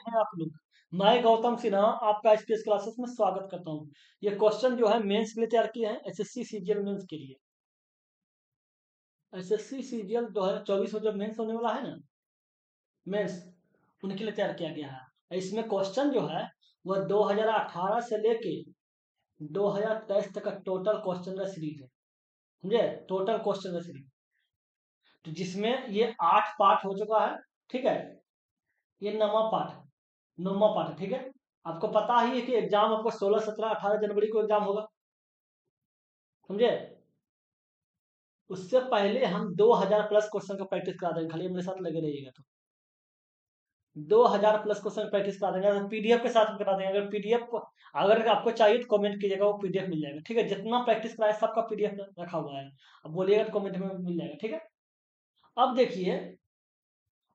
हैं आप लोग। मैं गौतम सिन्हा आपका स्पेस क्लासेस में स्वागत करता हूँ। ये क्वेश्चन जो है मेंस के लिए तैयार किए हैं, एसएससी सीजीएल मेंस के लिए। एसएससी सीजीएल 2024 में जो मेंस होने वाला है ना, मेंस, उनके लिए तैयार किया गया है। इसमें क्वेश्चन जो है वह 2018 से लेके 2023 तक का टोटल क्वेश्चन का सीरीज है, समझे? टोटल क्वेश्चन का सीरीज, तो जिसमें ये 8 पार्ट हो चुका है, ठीक है। ये नौवां पार्ट है, ठीक है। आपको पता ही है कि एग्जाम आपको 16, 17, 18 जनवरी को एग्जाम होगा, समझे? उससे पहले हम 2000 प्लस क्वेश्चन का प्रैक्टिस करा देंगे, खाली मेरे साथ लगे रहिएगा तो 2000 प्लस क्वेश्चन प्रैक्टिस करा देंगे। अगर पीडीएफ के साथ करा देंगे, अगर पीडीएफ को अगर आपको चाहिए तो कमेंट कीजिएगा, वो पीडीएफ मिल जाएगा, ठीक है। जितना प्रैक्टिस कराया सबका पीडीएफ रखा हुआ है, अब बोलिएगा तो कमेंट में मिल जाएगा, ठीक है। अब देखिए,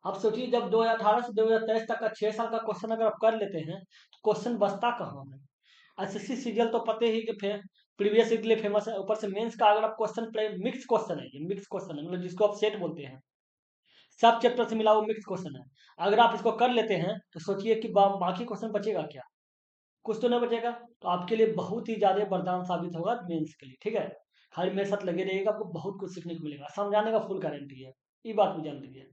आप सोचिए जब 2018 से 2023 तक का 6 साल का क्वेश्चन अगर आप कर लेते हैं तो क्वेश्चन बचता कहाँ है? एसएससी सीजीएल तो पते ही कि प्रीवियस के लिए फेमस है, ऊपर से मेंस का अगर आप क्वेश्चन मिक्स क्वेश्चन है, ये मिक्स क्वेश्चन है, मतलब जिसको आप सेट बोलते हैं, सब चैप्टर से मिला वो मिक्स क्वेश्चन है। अगर आप इसको कर लेते हैं तो सोचिए कि बाकी क्वेश्चन बचेगा क्या? कुछ तो नहीं बचेगा। तो आपके लिए बहुत ही ज्यादा वरदान साबित होगा मेंस के लिए, ठीक है। खाली मेरे साथ लगे रहिएगा, आपको बहुत कुछ सीखने को मिलेगा, समझाने का फुल गारंटी है, ये बात भी जान लीजिए।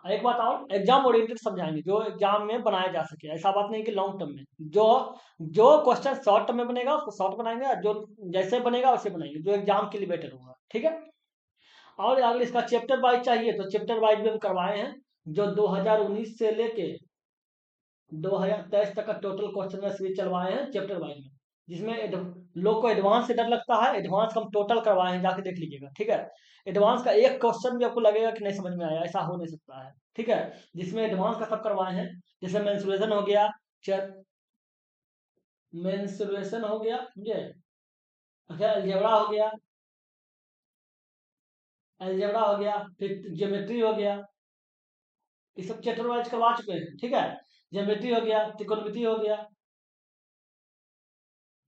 एक बात और, एग्जाम ओरिएंटेड समझाएंगे जो एग्जाम में बनाया जा सके, ऐसा बात नहीं कि लॉन्ग टर्म में। जो जो क्वेश्चन शॉर्ट टर्म में बनेगा उसको शॉर्ट बनाएंगे, और जो जैसे बनेगा वैसे बनाएंगे, जो एग्जाम के लिए बेटर होगा, ठीक है। और अगर इसका चैप्टर वाइज चाहिए तो चैप्टर वाइज भी हम करवाए हैं, जो 2019 से लेके 2023 तक का टोटल क्वेश्चन का सीरीज चलवाए हैं चैप्टर वाइज में, जिसमें लोग को एडवांस से डर लगता है, एडवांस का हम टोटल करवाए हैं, जाके देख लीजिएगा, ठीक है। एडवांस का एक क्वेश्चन भी आपको लगेगा कि नहीं समझ में आया, ऐसा हो नहीं सकता है, ठीक है। जिसमें एडवांस का सब करवाए हैं, जैसे मेंसुरेशन हो गया, मेंसुरेशन हो गया, समझे? अच्छा, अलजेब्रा हो गया, फिर ज्योमेट्री हो गया, ये सब चैप्टर वाइज करवा चुके हैं, ठीक है। ज्योमेट्री हो गया, त्रिकोणमिति हो गया,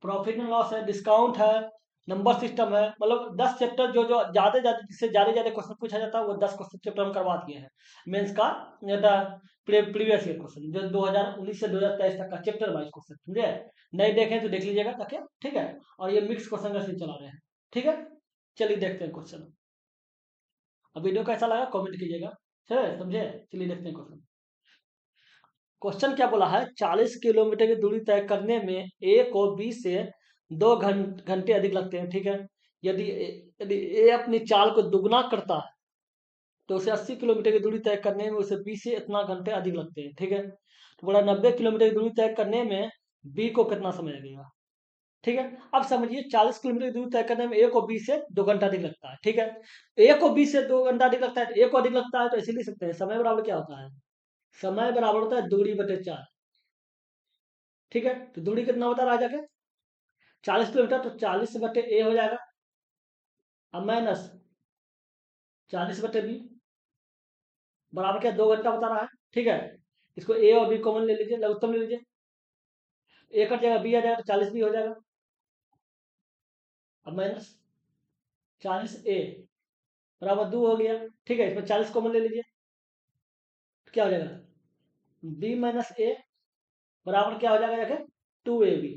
प्रॉफिट एंड लॉस है, डिस्काउंट है, नंबर सिस्टम है, मतलब 10 चैप्टर जो जो ज्यादा ज्यादा जिससे ज्यादा ज्यादा क्वेश्चन पूछा जाता है वो 10 क्वेश्चन चैप्टर हम करवा दिए हैं मेंस का। प्रीवियस ईयर क्वेश्चन जो 2019 से 2023 तक का चैप्टर वाइज क्वेश्चन, समझे? नहीं देखें तो देख लीजिएगा ताकि, ठीक है। और ये मिक्स क्वेश्चन का सीरीज चला रहे हैं, ठीक है। चलिए देखते हैं क्वेश्चन। अब वीडियो कैसा लगा कमेंट कीजिएगा, चलिए, समझे? चलिए देखते हैं क्वेश्चन। क्वेश्चन क्या बोला है, 40 किलोमीटर की दूरी तय करने में ए को बी से 2 घंटे अधिक लगते हैं, ठीक है। यदि यदि ए अपनी चाल को दुगना करता है तो उसे 80 किलोमीटर की दूरी तय करने में उसे बी से इतना घंटे अधिक लगते हैं, ठीक है। तो बोला 90 किलोमीटर की दूरी तय करने में बी को कितना समय लगेगा, ठीक है। अब समझिए 40 किलोमीटर की दूरी तय करने में ए को बी से 2 घंटा अधिक लगता है, ठीक है। ए को बी से 2 घंटा अधिक लगता है, तो ए को अधिक लगता है तो इसे लिख सकते हैं समय बराबर क्या होता है, समय बराबर होता है दूरी बटे 4, ठीक है। तो दूरी कितना होता है राजा के, 40 किलोमीटर, तो 40/A हो जाएगा, अब माइनस 40/B बराबर क्या 2 घंटा बता रहा है, ठीक है। इसको ए और बी कॉमन ले लीजिए, लघुत्तम ले लीजिए, ए कट जाएगा, बी आ जाएगा, तो 40B हो जाएगा, अब माइनस 40A बराबर 2 हो गया, ठीक है। इसमें 40 कॉमन ले लीजिए, तो क्या हो जाएगा, B-A बराबर क्या हो जाएगा जाके 2AB,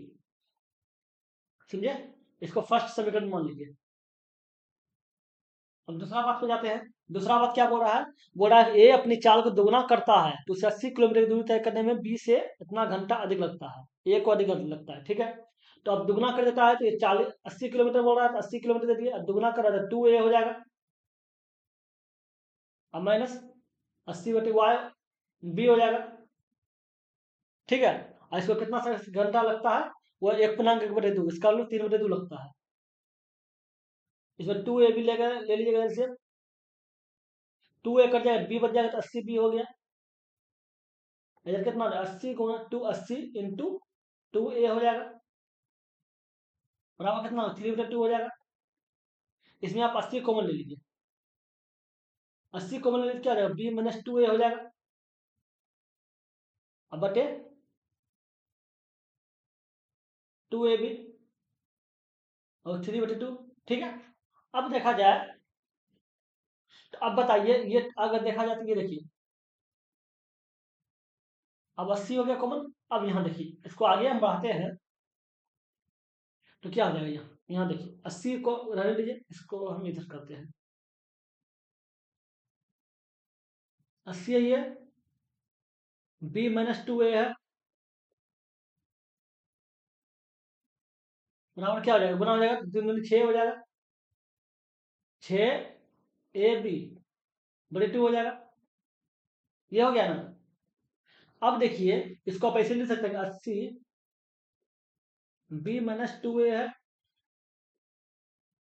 समझे? इसको फर्स्ट समीकरण मान लीजिए। अब दूसरा बात पे जाते हैं। दूसरा बात क्या बोल रहा है, बोल रहा है ए अपनी चाल को दोगुना करता है तो उसे 80 किलोमीटर की दूरी तय करने में बी से इतना घंटा अधिक लगता है, ए को अधिक लगता है, ठीक है। तो अब दुगुना कर देता है तो ये 40 80 किलोमीटर बोल रहा है तो 80 किलोमीटर दे दिए, अब दुगुना कर रहा है 2A हो जाएगा, अब माइनस 80/Y बी हो जाएगा, ठीक है। और इसको कितना घंटा लगता है, वो 1.1/2, इसका 3/2 लगता है। इसमें 2A भी ले लीजिएगा इसे, 2A कट जाएगा, बी बच जाएगा, तो 80B हो गया। इधर कितना 80 गुणा 280 × 2A हो जाएगा, बराबर कितना 3/2 हो जाएगा। इसमें आप 80 कॉमन ले लीजिए, 80 कॉमन ले लीजिए, क्या हो जाएगा, B-2A हो जाएगा, अब बटे 2AB और 3/2, ठीक है। अब देखा जाए तो अब बताइए, ये अगर देखा जाए तो ये देखिए, अब 80 हो गया कॉमन। अब यहाँ देखिए, इसको आगे हम बढ़ाते हैं तो क्या हो जाएगा, यहाँ यहाँ देखिए 80 को रहने दीजिए, इसको हम इधर करते हैं। 80 है ये, b माइनस 2a है, बराबर क्या हो जाएगा, गुना हो जाएगा, 6 हो जाएगा, 6ab बड़े 2 हो जाएगा। ये हो गया ना। अब देखिए, इसको आप ऐसे लिख सकते हैं, 80 b माइनस 2a है,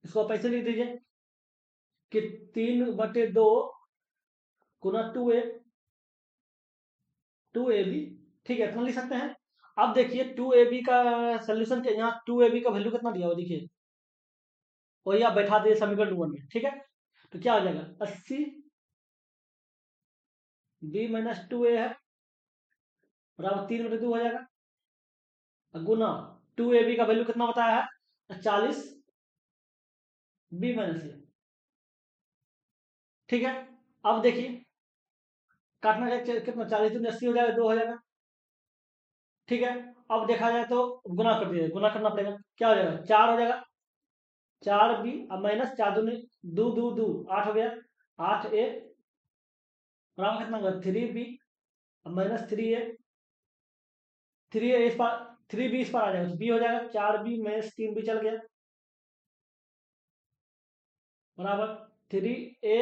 इसको आप ऐसे लिख दीजिए कि 3/2 गुना 2ab, ठीक है, इतना लिख सकते हैं। अब देखिए 2ab का सोल्यूशन के यहाँ 2ab का वैल्यू कितना दिया हुआ देखिए, वही आप बैठा दिए समीकरण 1 में, ठीक है। तो क्या हो जाएगा, 80 b माइनस 2a है, बराबर 3/2 हो जाएगा, गुना 2ab का वैल्यू कितना बताया है, 40 b माइनस ए, ठीक है। अब देखिए, काटना कितना, 40 दूनी 80 हो जाएगा, 2 हो जाएगा, ठीक है। अब देखा जाए तो गुना कर दिया, गुना करना पड़ेगा, क्या हो जाएगा, 4 हो जाएगा, 4b, अब माइनस 4 दूनी 2 2 2 8 हो गया, 8a बराबर कितना होगा, 3b, अब माइनस 3a, 3a इस पर, 3b इस पर आ जाएगा तो b हो जाएगा, 4b माइनस 3b चल गया, बराबर 3a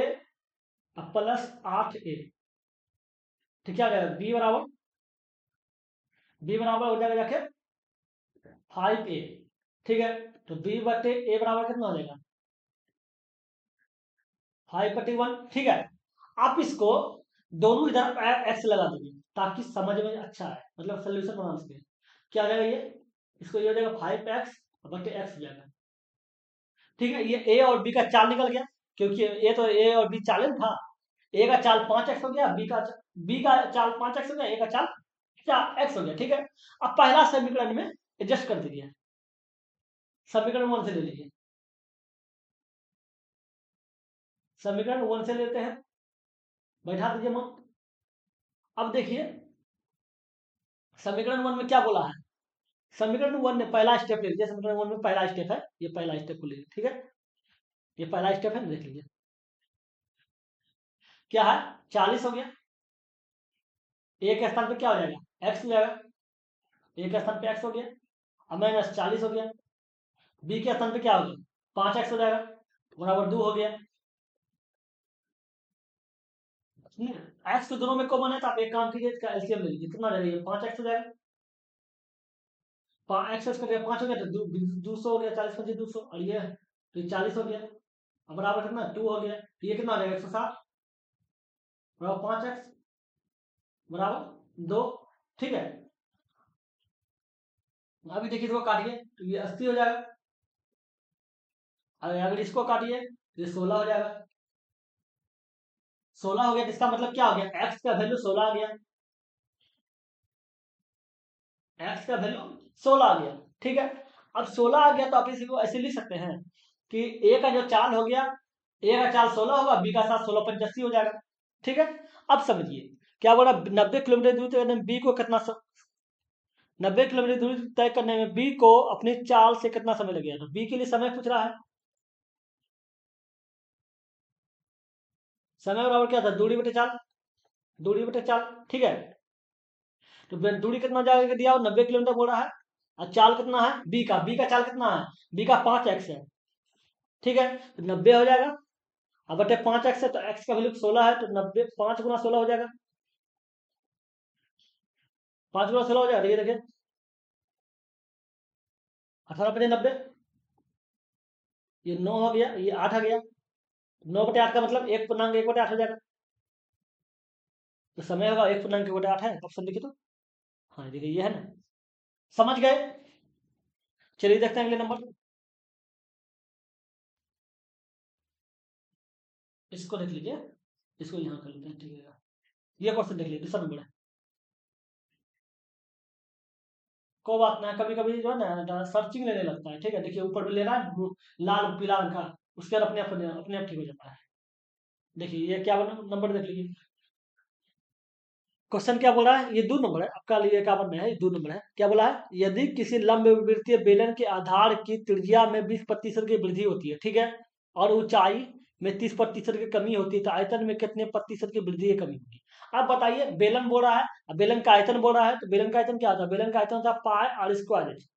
अब प्लस 8a, ठीक, क्या हो जाएगा, b बराबर हो जाएगा जाके 5a, ठीक है। तो b/a बराबर कितना हो जाएगा, 5/1, ठीक है। आप इसको दोनों इधर एक्स लगा दीजिए ताकि समझ में अच्छा आए, मतलब सोल्यूशन बना सके। क्या हो जाएगा ये, इसको ये हो जाएगा 5x/x हो जाएगा, ठीक है। ये ए और बी का चाल निकल गया, क्योंकि ये तो ए और बी चालन था, ए का चाल 5x हो गया, बी का चाल 5x हो गया, ए का चाल क्या x हो गया, ठीक है। अब पहला समीकरण में एडजस्ट कर दीजिए, समीकरण 1 से ले लीजिए, समीकरण 1 से लेते हैं, बैठा दीजिए मन। अब देखिए समीकरण 1 में क्या बोला है, समीकरण 1 में पहला स्टेप ले लीजिए, समीकरण 1 में पहला स्टेप है, ये पहला स्टेप को लीजिए, ठीक है। ये पहला स्टेप है, देख लीजिए क्या है, 40 हो गया, ए के स्थान पे क्या हो जाएगा, एक्स हो जाएगा, ए के स्थान पे एक्स हो गया, अब माइनस 40 हो गया, बी के स्थान पे क्या हो गया, 5x हो जाएगा, बराबर 2 हो गया। एक्स तो दोनों में कॉमन है, तो आप एक काम कीजिए, इसका एलसीएम ले लीजिए, कितना जाएगा, 5x हो जाएगा, एक्स कर दिया, 5 हो गया तो 200 हो गया, 40×5 = 200, और ये तो 40 हो गया, अब बराबर कितना 2 हो गया, तो ये कितना आ जाएगा, 160 बराबर 5x बराबर 2, ठीक है। अभी देखिए इसको काटिए तो ये 80 हो जाएगा, अगर इसको काटिए तो ये 16 हो जाएगा, 16 हो गया, तो इसका मतलब क्या हो गया, एक्स का वैल्यू 16 आ गया, एक्स का वैल्यू 16 आ गया, ठीक है। अब 16 आ गया तो आप इसी को ऐसे लिख सकते हैं कि ए का जो चाल हो गया, ए का चाल 16 होगा, बी का साथ 16 × 85 हो जाएगा, ठीक है। अब समझिए क्या बोला, 90 किलोमीटर दूरी तय करने में बी को कितना 90 किलोमीटर दूरी तय करने में बी को अपनी चाल से कितना समय लगेगा, तो बी के लिए समय पूछ रहा है, समय बराबर क्या था, दूरी बटे चाल, दूरी बटे चाल, ठीक है। तो दूरी कितना जाएगा दिया, 90 किलोमीटर बोल रहा है, और चाल कितना है, बी का चाल कितना है, बी का 5x है, ठीक है। तो 90 हो जाएगा, अब बटे 5x है, तो x का वैल्यू 16 है, तो 90 5 × 16 हो जाएगा, 5 × 16 हो जाएगा, ये देखिए 18×90, ये 9 हो गया, ये 8 आ गया, 9/8 का मतलब 1.1/8 हो जाएगा, तो समय होगा 1.1/8 है, ऑप्शन देखिए तो, हाँ देखिए ये है ना, समझ गए। चलिए देखते हैं अगले नंबर, इसको देख लीजिए, इसको यहाँ कर लेते हैं, ठीक है। ये क्वेश्चन देख लीजिए, दूसरा नंबर है, कोई बात ना, कभी कभी जो है ना सर्चिंग लेने लगता है, ठीक है। देखिए ऊपर में ले रहा है लाल पीला रंग का, उसके बाद अपने आप ठीक हो जाता है। देखिए ये क्या बना, नंबर देख लीजिए, क्वेश्चन क्या बोल रहा है, ये 2 नंबर है आपका, लिए 51 में है, ये 2 नंबर है। क्या बोला है, यदि किसी लंबवृत्तीय बेलन के आधार की त्रिज्या में 20% की वृद्धि होती है, ठीक है, और ऊंचाई में 30% की कमी होती है, तो आयतन में कितने प्रतिशत की वृद्धि या कमी होगी। अब बताइए, बेलन बोल रहा है, अब बेलन का आयतन बोल रहा है, तो बेलन का आयतन क्या होता है, बेलन का आयतन होता है पाई आर स्क्वायर एच।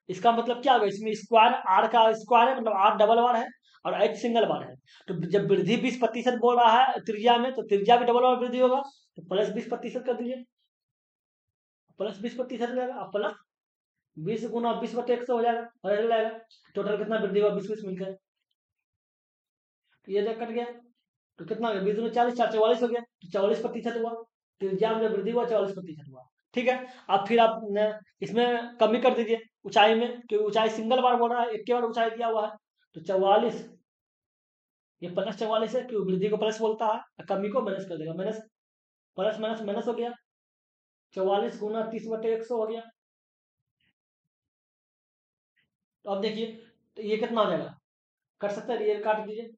इसका मतलब क्या होगा, इसमें स्क्वायर आर का स्क्वायर है, मतलब आर डबल बार है और एच सिंगल बार है। तो जब वृद्धि 20% बोल रहा है त्रिज्या में, तो त्रिज्या भी डबल बार वृद्धि होगा, तो प्लस 20% कर दीजिए, प्लस 20% हो जाएगा। अब प्लस 20 गुना 20/100 हो जाएगा, और ऐसे जाएगा। टोटल कितना वृद्धि हुआ, 20 20 मिलकर, तो ये जब कट गया तो कितना हो गया, 20 दूनी 40, 4 44 हो गया, तो 44% हुआ। त्रिज्या में जब वृद्धि हुआ 44% हुआ। ठीक है। अब फिर आप इसमें कमी कर दीजिए ऊंचाई में, क्योंकि ऊंचाई सिंगल बार बोल रहा है, एक के बार ऊंचाई दिया हुआ है, तो 44, ये प्लस 44 है, क्योंकि वृद्धि को प्लस बोलता है, और कमी को माइनस कर देगा, माइनस, प्लस माइनस माइनस हो गया, 44 गुना 30/100 हो गया। तो अब देखिए, तो ये कितना हो जाएगा, कर सकते हैं, ये काट दीजिए,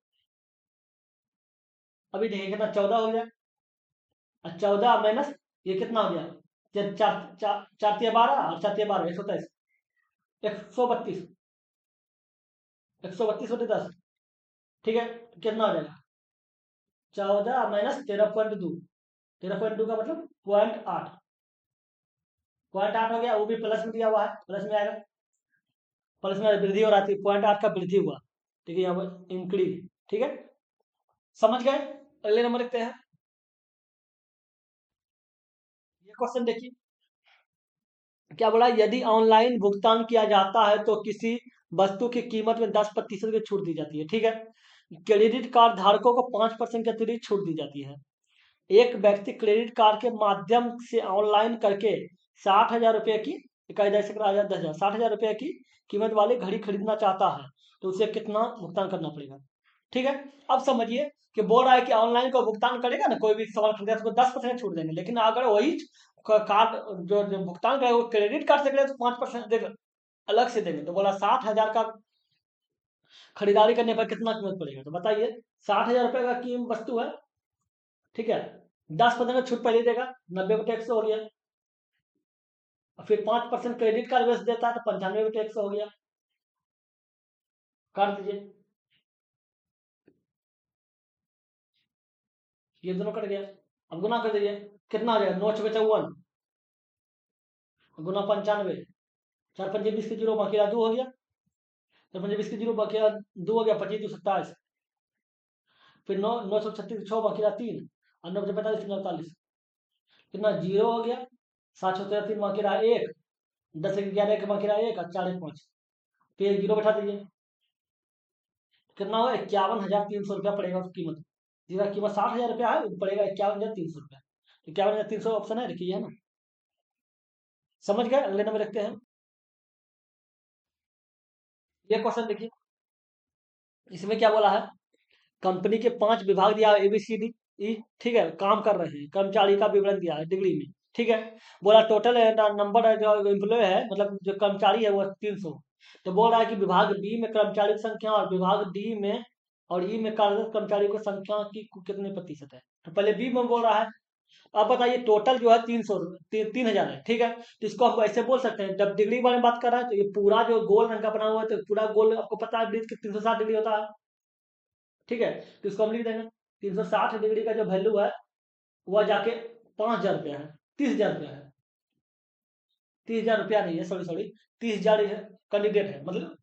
अभी देखिए कितना 14 हो गया, और 14 माइनस ये कितना हो गया, चार चार चार चार तिया 12 और 4 तिया 12, 127, 132, 132/10, ठीक है, तो कितना हो जाएगा, 14 माइनस 13.2, 13.2 का मतलब 0.8, 0.8 हो गया, वो भी प्लस में दिया हुआ है, प्लस में आएगा, प्लस में वृद्धि हो रहा थी, 0.8 का वृद्धि हुआ, ठीक है, यहाँ पर इंक्रीज, ठीक है, समझ गए। अगले नंबर लिखते हैं, ये क्वेश्चन देखिए, क्या बोला, यदि ऑनलाइन भुगतान किया जाता है तो किसी वस्तु की कीमत में 10% की छूट दी जाती है, ठीक है। क्रेडिट कार्ड धारकों को 5% की अतिरिक्त छूट दी जाती है। एक व्यक्ति क्रेडिट कार्ड के माध्यम से ऑनलाइन करके 60,000 रुपये की, 10,000 60,000 रुपये की कीमत वाली घड़ी खरीदना चाहता है, तो उसे कितना भुगतान करना पड़ेगा। ठीक है। अब समझिए कि बोल रहा है कि ऑनलाइन को भुगतान करेगा ना, कोई भी सामान खरीदेगा तो उसको 10% छूट देंगे, लेकिन अगर वही कार्ड जो भुगतान करेगा वो क्रेडिट कार्ड से करेगा तो 5% देगा, अलग से देंगे। तो बोला 60,000 का खरीदारी करने पर कितना कीमत पड़ेगा, तो बताइए, 60,000 रुपये का कीमत वस्तु है, ठीक है, 10% छूट पहले देगा, 90 को टैक्स हो गया, और फिर 5% क्रेडिट कार्ड बेच देता है तो 95 को टैक्स हो गया, काट दीजिए, ये दोनों कट गया। अब गुना कर दीजिए, कितना आ जाएगा, 9 × 54 गुना 95, 4×5 = 20 के जीरो, बाकी 2 हो गया, 4×5 = 20 के जीरो, बाकी 2 हो गया, 25×2 = 27, फिर 9 9 36 6, बाकी 3, और 9×45 = 45, कितना जीरो हो गया, 7 6 3 बाकी रहा 1, 10 11 के बाकी रहा 1, और 4 1 5, फिर जीरो बैठा दीजिए, कितना होगा, 51,300 रुपया पड़ेगा उसकी कीमत, जिसका कीमत 60,000 रुपया है, वो पड़ेगा 51,300 रुपया। 51,300 ऑप्शन है, लिखिए, है ना, समझ गए। अगले नंबर रखते हैं, ये क्वेश्चन देखिए, इसमें क्या बोला है, कंपनी के 5 विभाग दिया है, ABCD E, ठीक है, काम कर रहे हैं, कर्मचारी का विवरण दिया है डिग्री में, ठीक है, बोला टोटल नंबर है जो एम्प्लॉय है, मतलब जो कर्मचारी है वो 300। तो बोल रहा है कि विभाग बी में कर्मचारी की संख्या और विभाग डी में और ई में कार्यरत कर्मचारियों की संख्या की कितने प्रतिशत है। तो पहले बी में बोल रहा है, अब बताइए टोटल जो है 300, 3,000 है, ठीक है, तो इसको आप ऐसे बोल सकते हैं, जब डिग्री के बारे में बात कर रहा है तो ये पूरा जो गोल रंग का बना हुआ है, तो पूरा गोल आपको पता है ब्रिज 360 डिग्री होता है, ठीक है, तो इसको हम लिख देंगे, 360 डिग्री का जो वैल्यू है वह जाके 5,000 रुपया है, 30,000 रुपया है, 30,000 रुपया नहीं है, सॉरी सॉरी, 30,000 कैंडिडेट है, मतलब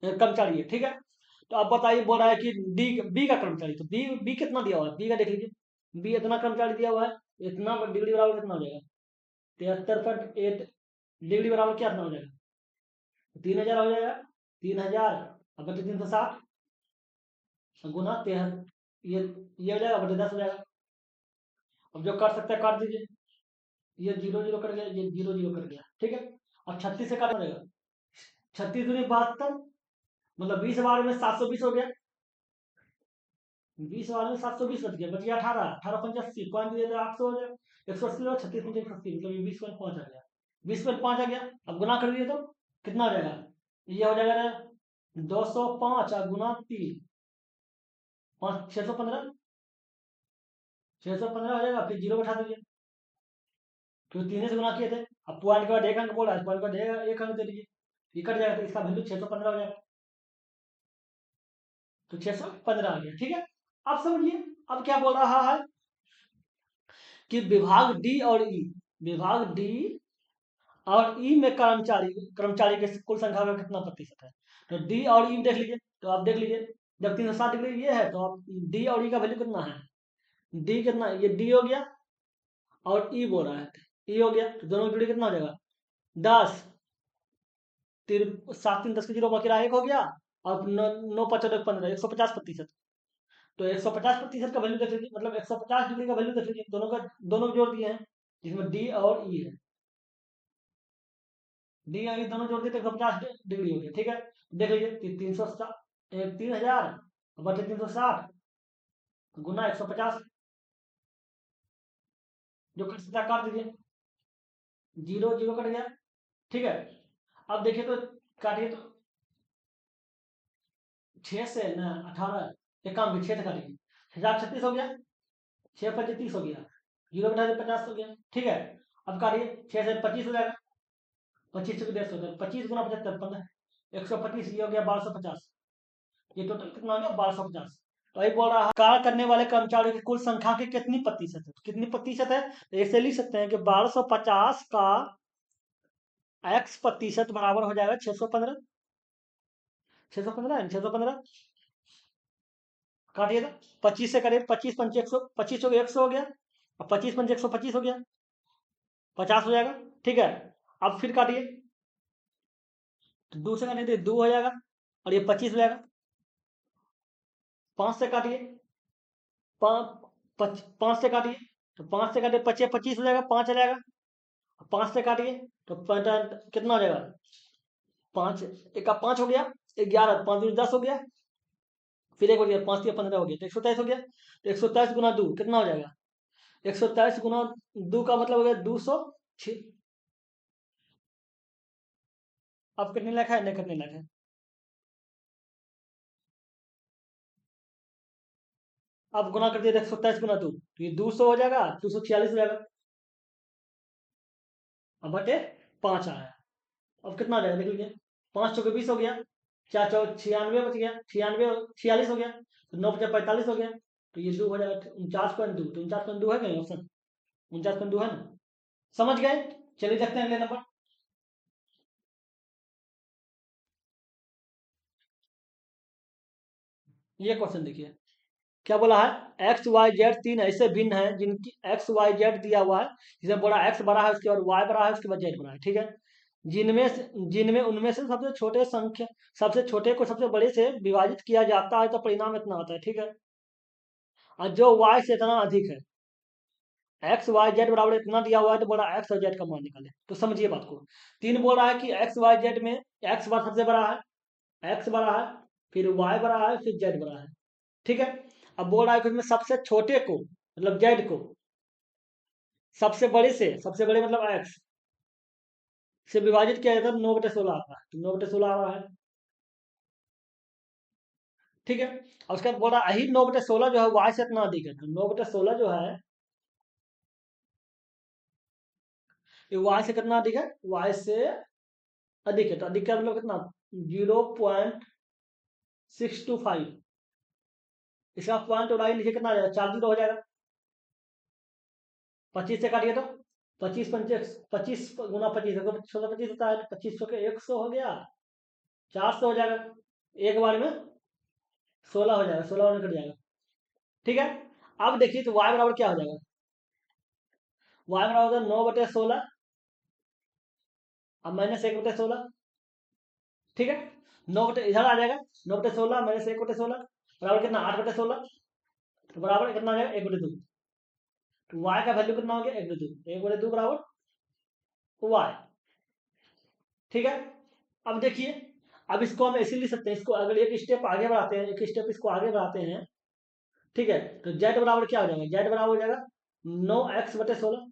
कर्मचारी है, ठीक है। तो आप बताइए, बोल रहा है कि डी बी का कर्मचारी, तो बी बी कितना दिया हुआ है, बी का देख लीजिए, बी इतना कर्मचारी दिया हुआ है, इतना डिग्री बराबर कितना हो जाएगा, 73.8 डिग्री बराबर क्या हो जाएगा, 3,000 हो जाएगा, 3,000 अब 360 गुना 13, ये हो जाएगा, 10 हो जाएगा। अब जो काट सकता है काट दीजिए, ये 0 0 कट गया, ये 0 0 कट गया, ठीक है। अब 36 से काट हो जाएगा, 36 दूनी 72, मतलब 20 बार में 720 हो गया, 20 बार में 720 बच गया 18, 18×5 = 80, पॉइंट दिया जाए 800 हो जाए, 180 और 36×80, मतलब ये 20.5 आ गया, 20.5 आ गया। अब गुना कर दिए तो कितना हो जाएगा, ये हो जाएगा ना 205 और गुना 3, 615, 615 हो जाएगा, फिर जीरो बैठा दीजिए, क्योंकि 3 से गुना किए थे। अब पॉइंट के बाद एक अंक बोला है, पॉइंट के बाद एक अंक दे दीजिए, ये कट जाएगा, तो इसका वैल्यू 615 हो जाएगा। तो 615 आ गया, ठीक है। अब समझिए, अब क्या बोल रहा है कि विभाग डी और ई, विभाग डी और ई में कर्मचारी कर्मचारी की कुल संख्या का कितना प्रतिशत है। तो डी और ई देख लीजिए, तो आप देख लीजिए, जब 360 डिग्री ये है, तो आप डी और ई का वैल्यू कितना है, डी कितना है? ये डी हो गया और ई बोल रहा है, ई हो गया, तो दोनों की जोड़ी कितना हो जाएगा, 10, 7 3 10 के जीरो बाकी रहा, 1 हो गया, और 9 9 5 15 150%। तो 150% का वैल्यू देख लीजिए, मतलब 150 डिग्री का वैल्यू देख लीजिए, दोनों का, दोनों जोड़ दिए हैं, जिसमें डी और ई है, डी और ई दोनों जोड़ दिए तो 150 डिग्री हो गया, ठीक है। देख लीजिए, 3000 बटे 360 गुना 150, जो कट सकता काट दीजिए, जीरो जीरो कट गया, ठीक है। अब देखिए तो काटिए तो 6 से ना 18, एक काम भी 6 से काटिए, 1036 हो गया, 6 25 30 हो गया, जीरो बटा 50 हो गया, ठीक है। अब काटिए, 6 से 25 हो जाएगा, 25 से 150 होता है, 25 गुना 75 15, 125, ये हो गया 1250, ये टोटल कितना हो गया 1250। तो ये बोल रहा है कार्य करने वाले कर्मचारियों की कुल संख्या की कितनी प्रतिशत है, कितनी प्रतिशत है, तो ऐसे लिख सकते हैं कि 1250 का x प्रतिशत बराबर हो जाएगा 615, 615 है, 615 काटिए तो 25 से करिए, 25 पंचे 100, 25 हो गया 100 हो गया, अब 25 पंचे 125 हो गया, 50 हो जाएगा, ठीक है। अब फिर काटिए, तो 2 से काटिए तो 2 हो जाएगा, और ये 25 हो जाएगा, 5 से काटिए, 5 से काटिए, तो 5 से काटिए 25 25 हो जाएगा, 5 आ जाएगा, 5 से काटिए तो कितना हो जाएगा, 5 एक का 5 हो गया, 11 5 दूनी 10 हो गया, फिर एक हो गया 5 15 हो गया, तो 123 हो गया, तो 123 गुना 2 कितना हो जाएगा, 123 गुना 2 का मतलब हो गया 206। अब कितने लाख है, नहीं कितने लाख है, अब गुना कर दिया 127 गुना 2, तो ये 200 हो जाएगा, 246 हो जाएगा, अब बटे 5 आया। अब कितना हो जाएगा देख लीजिए, 5 चौके 20 हो गया, 4 चौ 96 बच गया, 96 46 हो गया, तो 9 बचा 45 हो गया, तो ये 2 हो जाएगा 49.2, तो 49.2 है कहीं ऑप्शन, 49.2 है ना, समझ गए। चलिए देखते हैं अगले नंबर। ये क्वेश्चन देखिए, क्या बोला है, एक्स वाई जेड 3 ऐसे भिन्न हैं जिनकी एक्स वाई जेड दिया हुआ है, जिसमें बड़ा एक्स बड़ा है, उसके बाद वाई बड़ा है, उसके बाद जेड बड़ा है, ठीक है। जिनमें उनमें से सबसे छोटे संख्या, सबसे छोटे को सबसे बड़े से विभाजित किया जाता है, तो परिणाम इतना आता है, ठीक है। और जो वाई से इतना अधिक है, एक्स वाई जेड बराबर इतना दिया हुआ है, तो बड़ा एक्स और जेड का मान निकाले, तो समझिए बात को। 3 बोल रहा है कि एक्स वाई जेड में एक्स बार सबसे बड़ा है, एक्स बड़ा है, फिर वाई बड़ा है, फिर जेड बड़ा है, ठीक है। अब बोल रहा है कि उसमें सबसे छोटे को, मतलब जेड को, सबसे बड़े मतलब एक्स से विभाजित किया जाता है, 9/16 आता है, तो 9/16 आ रहा है, ठीक है। और उसके बाद बोल रहा है यही 9/16 जो है वाई से इतना अधिक है, तो 9/16 जो है ये वाई से कितना अधिक है, वाई से अधिक है, तो अधिक का मतलब कितना, 0.625, इसका पॉइंट उड़ाई नीचे कितना आ जाएगा, 4 जीरो हो जाएगा, 25 से काटिए तो 25 गुना 25 25 होता है, 25 के 100 हो गया, 400 हो जाएगा, एक बार में 16 हो जाएगा, 16 में कट जाएगा, ठीक है। अब देखिए तो y बराबर क्या हो जाएगा, y बराबर होगा 9/16, अब -1/16, ठीक है। 9 बटे इधर आ जाएगा, 9/16 -1/16 बराबर कितना, 8/16, तो बराबर कितना आ जाएगा 1/2, तो y का वैल्यू कितना हो गया 1/2, 1/2 बराबर y, ठीक है। अब देखिए, अब इसको हम ऐसे लिख सकते हैं, इसको अगर एक स्टेप आगे बढ़ाते हैं, एक स्टेप इसको आगे बढ़ाते हैं, ठीक है, तो z बराबर क्या हो जाएगा, z बराबर हो जाएगा 9x/16,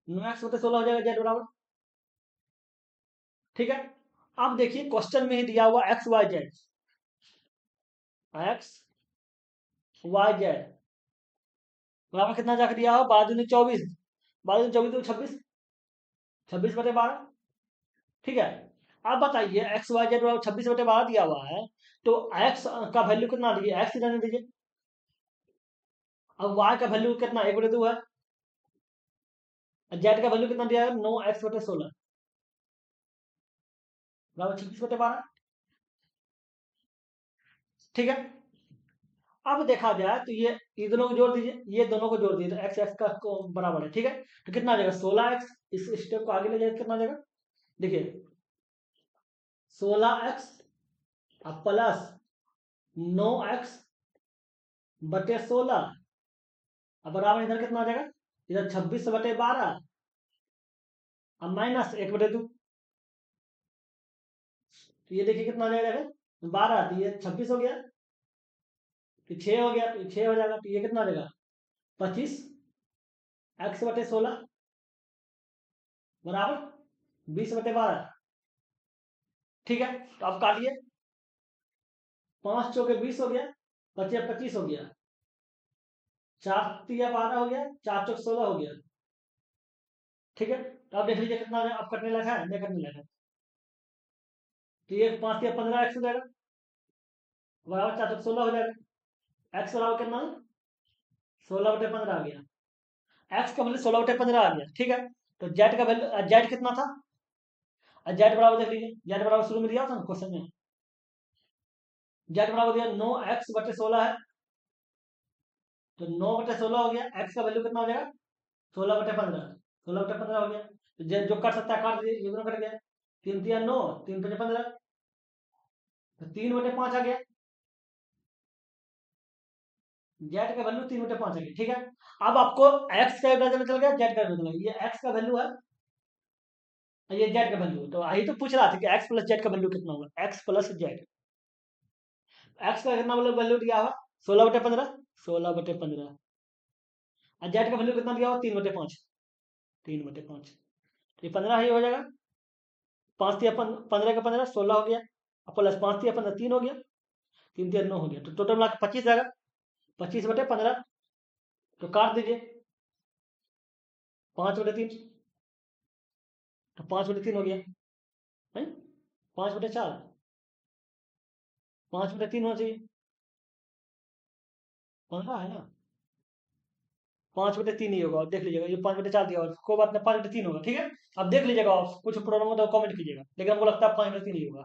9x/16 हो जाएगा z बराबर, ठीक है। अब देखिए क्वेश्चन में ही दिया हुआ एक्स वाई जेड बराबर कितना जाकर दिया हो, 12×24, 12×24 तो 26, 26/12। ठीक है। अब बताइए एक्स वाई जेड बराबर 26/12 दिया हुआ है, तो एक्स का वैल्यू कितना दीजिए, एक्स रहने दीजिए। अब वाई का वैल्यू कितना, 1/2 है। जेड का वैल्यू कितना दिया है, 9x/16 बराबर 26/12। ठीक है। अब देखा जाए तो ये दोनों को जोड़ दीजिए, ये दोनों को जोड़ दीजिए तो एक्स एक्स का बराबर है। ठीक है। तो कितना आ जाएगा, 16x। इस स्टेप को आगे ले जाए कितना आ जाएगा, देखिए 16x प्लस 9x/16, अब बराबर इधर कितना आ जाएगा, इधर 26/12 अब माइनस 1/2। तो ये देखिए कितना आ जाएगा, 12, तो ये 26 हो गया, तो 6 हो गया, तो 6 हो जाएगा, तो ये कितना आ जाएगा, 25x/16 बराबर 20/12। ठीक है। तो अब काटिए, 5 चौके 20 हो गया, 25 हो गया, 4 तिया 12 हो गया, 4 चौक 16 हो गया। ठीक है। तो अब देख लीजिए कितना अब कटने लगा है, नहीं कटने लगा। तो ये 5 तिया 15 एक्स हो जाएगा, बराबर 4 चौक 16 हो जाएगा। एक्स बराबर कितना, 16/15 आ गया। एक्स का वैल्यू 16/15 आ गया। ठीक है। तो जेड का वैल्यू, जेड कितना था, जेड बराबर देख लीजिए, जेड बराबर शुरू में दिया था ना क्वेश्चन में, जेड बराबर दिया 9x/16 है, तो 9/16 हो गया। एक्स का वैल्यू कितना हो जाएगा, 16/15, 16/15 हो गया। तो जो कट सकता है काट दीजिए, ये दोनों कट गया, 3 तिया 9, 3×5 = 15, तो 3/5 आ गया। जेड का वैल्यू 3/5 आ गया। ठीक है। अब आपको एक्स का पता चल गया, जेड का पता चल गया, ये एक्स का वैल्यू है, ये जेड का वैल्यू है। तो यही तो पूछ रहा था कि एक्स प्लस जेड का वैल्यू कितना होगा, एक्स प्लस जेड। एक्स का कितना वैल्यू दिया हुआ, 16/15, 16/15, और जेड का वैल्यू कितना दिया हुआ, 3/5, 3/5, तो ये 15 ही हो जाएगा। 5 तिया 15 का 15, 16 हो गया, और प्लस 5 तिया 15, 3 हो गया, 3 तिया 9 हो गया, तो टोटल मिला के 25 आएगा, 25/15। तो काट दीजिए, 5/3, तो 5/3 हो गया है, 5/4, 5/3 होना चाहिए, 15 है ना, 5/3 ही होगा, देख लीजिएगा, ये 5/4 दिया होगा, कोई बात नहीं, 5/3 होगा। ठीक है। अब देख लीजिएगा, आप कुछ प्रॉब्लम हो तो कमेंट कीजिएगा, लेकिन हमको लगता है 5/3 ही होगा।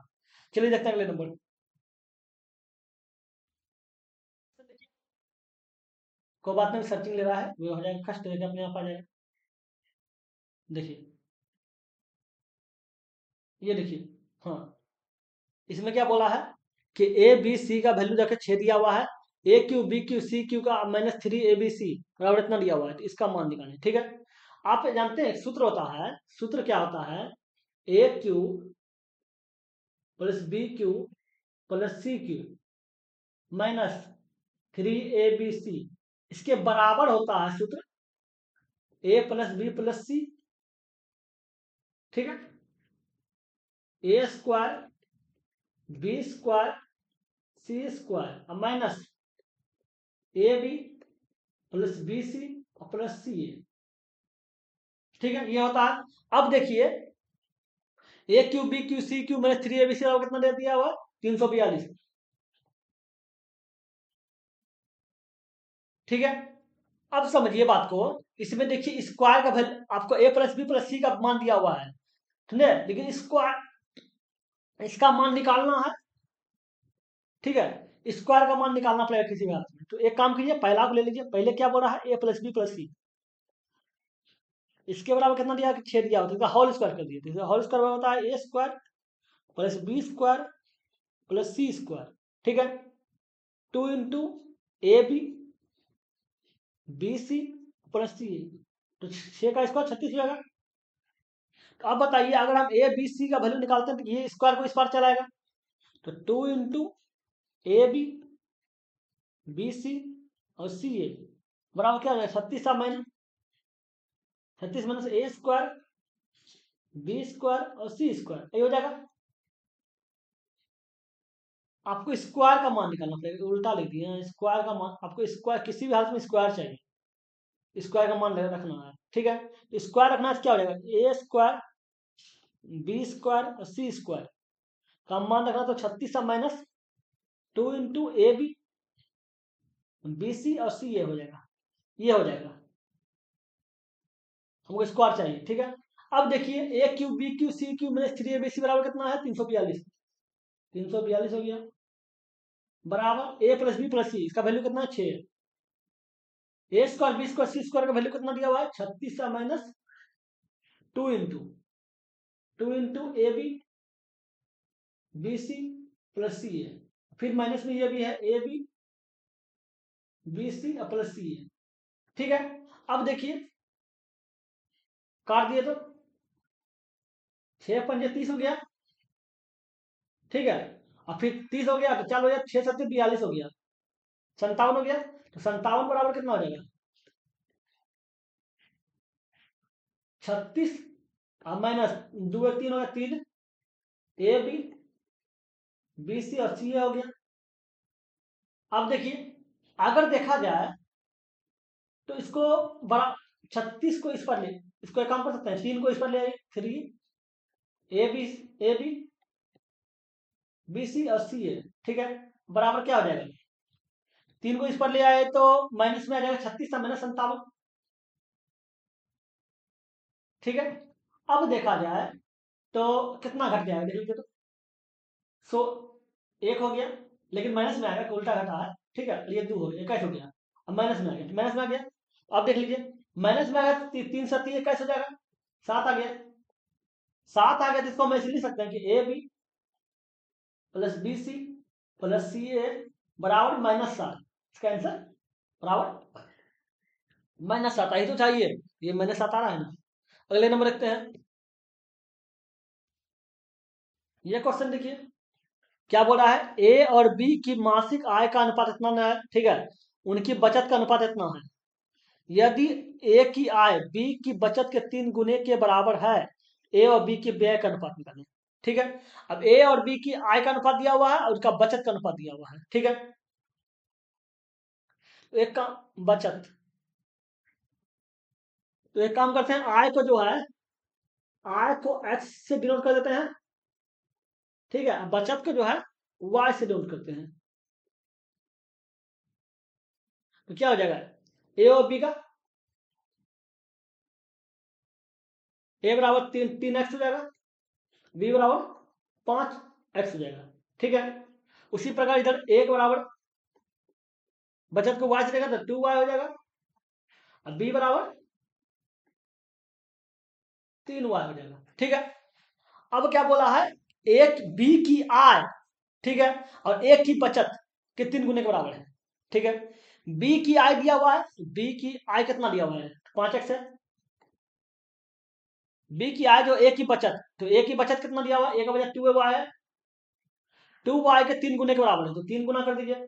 चलिए देखते हैं अगले नंबर। कोई बात नहीं, सर्चिंग ले रहा है, वो हो जाएगा, फर्स्ट अपने आप आ जाएगा। देखिए, ये देखिए, हाँ, इसमें क्या बोला है कि ए बी सी का वैल्यू देखिए 6 दिया हुआ है, A cube B cube C cube का -3 ABC बराबर इतना दिया हुआ है, तो इसका मान निकालें। ठीक है। आप जानते हैं सूत्र होता है, सूत्र क्या होता है, A cube plus B cube plus C cube -3 ABC, इसके बराबर होता है सूत्र A plus B plus C. ठीक है। A square B square C square minus A B plus B C plus C A. ठीक है, ये होता है। अब देखिए, A cube B cube C cube -3 ABC कितना दे दिया हुआ, 342। ठीक है। अब समझिए बात को, इसमें देखिए स्क्वायर का वैल्यू आपको ए प्लस बी प्लस सी का मान दिया हुआ है, समझे, लेकिन स्क्वायर इसका मान निकालना है। ठीक है। स्क्वायर का मान निकालना पड़ेगा किसी भी हालत में, तो एक काम कीजिए, पहला को ले लीजिए, पहले क्या बोल रहा है, ए प्लस बी प्लस सी, इसके बराबर कितना दिया, 6 दिया होता है, इसका होल स्क्वायर कर दिए, तो होल स्क्वायर होता है A square plus B square plus C square. ठीक है। 2 × AB BC प्लस सी, तो 6 का स्क्वायर 36 हो जाएगा। तो अब बताइए, अगर हम ए बी सी का वैल्यू निकालते हैं तो ये स्क्वायर को इस बार चलाएगा, तो 2 × AB BC और CA बराबर क्या हो जाएगा, 36 माइनस 36 माइनस ए स्क्वायर बी स्क्वायर और सी स्क्वायर, ये हो जाएगा। आपको स्क्वायर का मान निकालना पड़ेगा, उल्टा लिख दिया, स्क्वायर का मान आपको, स्क्वायर किसी भी हालत में स्क्वायर चाहिए। स्क्वायर का मान रखना है, ठीक है। तो स्क्वायर रखना है तो क्या हो जाएगा, ए स्क्वायर बी स्क्वायर और सी स्क्वायर का मान रखना, तो 36 minus 2 into A B C और सी ए हो जाएगा, ये हो जाएगा। हमको स्क्वायर चाहिए, ठीक है। अब देखिए ए cube B cube C cube minus 3 ABC बराबर कितना है, 342। 342 हो गया, बराबर A plus B plus C, इसका वैल्यू कितना है, 6। A square B square C square का वैल्यू कितना दिया हुआ है, 36 minus 2 into A B C plus C A, फिर माइनस में ये भी है ए B C plus C A, ठीक है। अब देखिए काट दिए तो 6 पंजे 30 हो गया, ठीक है। और फिर 30 हो गया तो चार हो गया, 6 7 42 हो गया, 57 हो गया। तो 57 बराबर कितना हो जाएगा, 36 माइनस 2 1 3 हो गया, 3 ए बी सी और सी ए हो गया। अब देखिए अगर देखा जाए तो इसको बड़ा 36 को इस पर ले, इसको एक काम कर सकते हैं, 3 को इस पर ले आइए, 3 ए बी बी सी और सी ए, ठीक है। बराबर क्या हो जाएगा, 3 को इस पर ले आए तो माइनस में आ जाएगा 36 माइनस 57, ठीक है। अब देखा जाए तो कितना घट जाएगा, देख लीजिए तो, सो 1 हो गया, लेकिन माइनस में आएगा, उल्टा घटा है, ठीक है। ये 2 हो गया, 21 हो गया। अब माइनस में आ गया, माइनस में आ गया। अब देख लीजिए माइनस में आ गया, 3 7 21 हो जाएगा, 7 आ गया। 7 आ गया तो इसको हम ऐसे लिख सकते हैं कि A B plus B C plus C A बराबर -7। इसका आंसर बराबर -7 ही तो चाहिए, ये -7 आ रहा है ना। अगले नंबर देखते हैं, ये क्वेश्चन देखिए क्या बोल रहा है, ए और बी की मासिक आय का अनुपात इतना है, ठीक है। उनकी बचत का अनुपात इतना है। यदि ए की आय बी की बचत के 3 गुने के बराबर है, ए और बी के व्यय का अनुपात निकालें, ठीक है। अब ए और बी की आय का अनुपात दिया हुआ है और उसका बचत का अनुपात दिया हुआ है, ठीक है। तो एक काम बचत, तो एक काम करते हैं, आय को जो है आय को x से डिनोट कर देते हैं, ठीक है। बचत को जो है y से डिनोट करते हैं, तो क्या हो जाएगा, ए और बी का ए बराबर 3x हो जाएगा, बी बराबर 5x हो जाएगा, ठीक है। उसी प्रकार इधर ए के बराबर बचत को y से देगा तो 2y हो जाएगा, और बी बराबर 3y हो जाएगा, ठीक है। अब क्या बोला है, एक बी की आय, ठीक है, और एक की बचत के 3 गुने के बराबर है, ठीक है। बी की आय दिया हुआ है, बी की आय कितना दिया हुआ है, 5x है। बी की आय जो ए की बचत, तो ए की बचत कितना दिया हुआ है, ए का बचत 2y है, 2y के 3 गुने के बराबर है, तो 3 गुना कर दीजिए,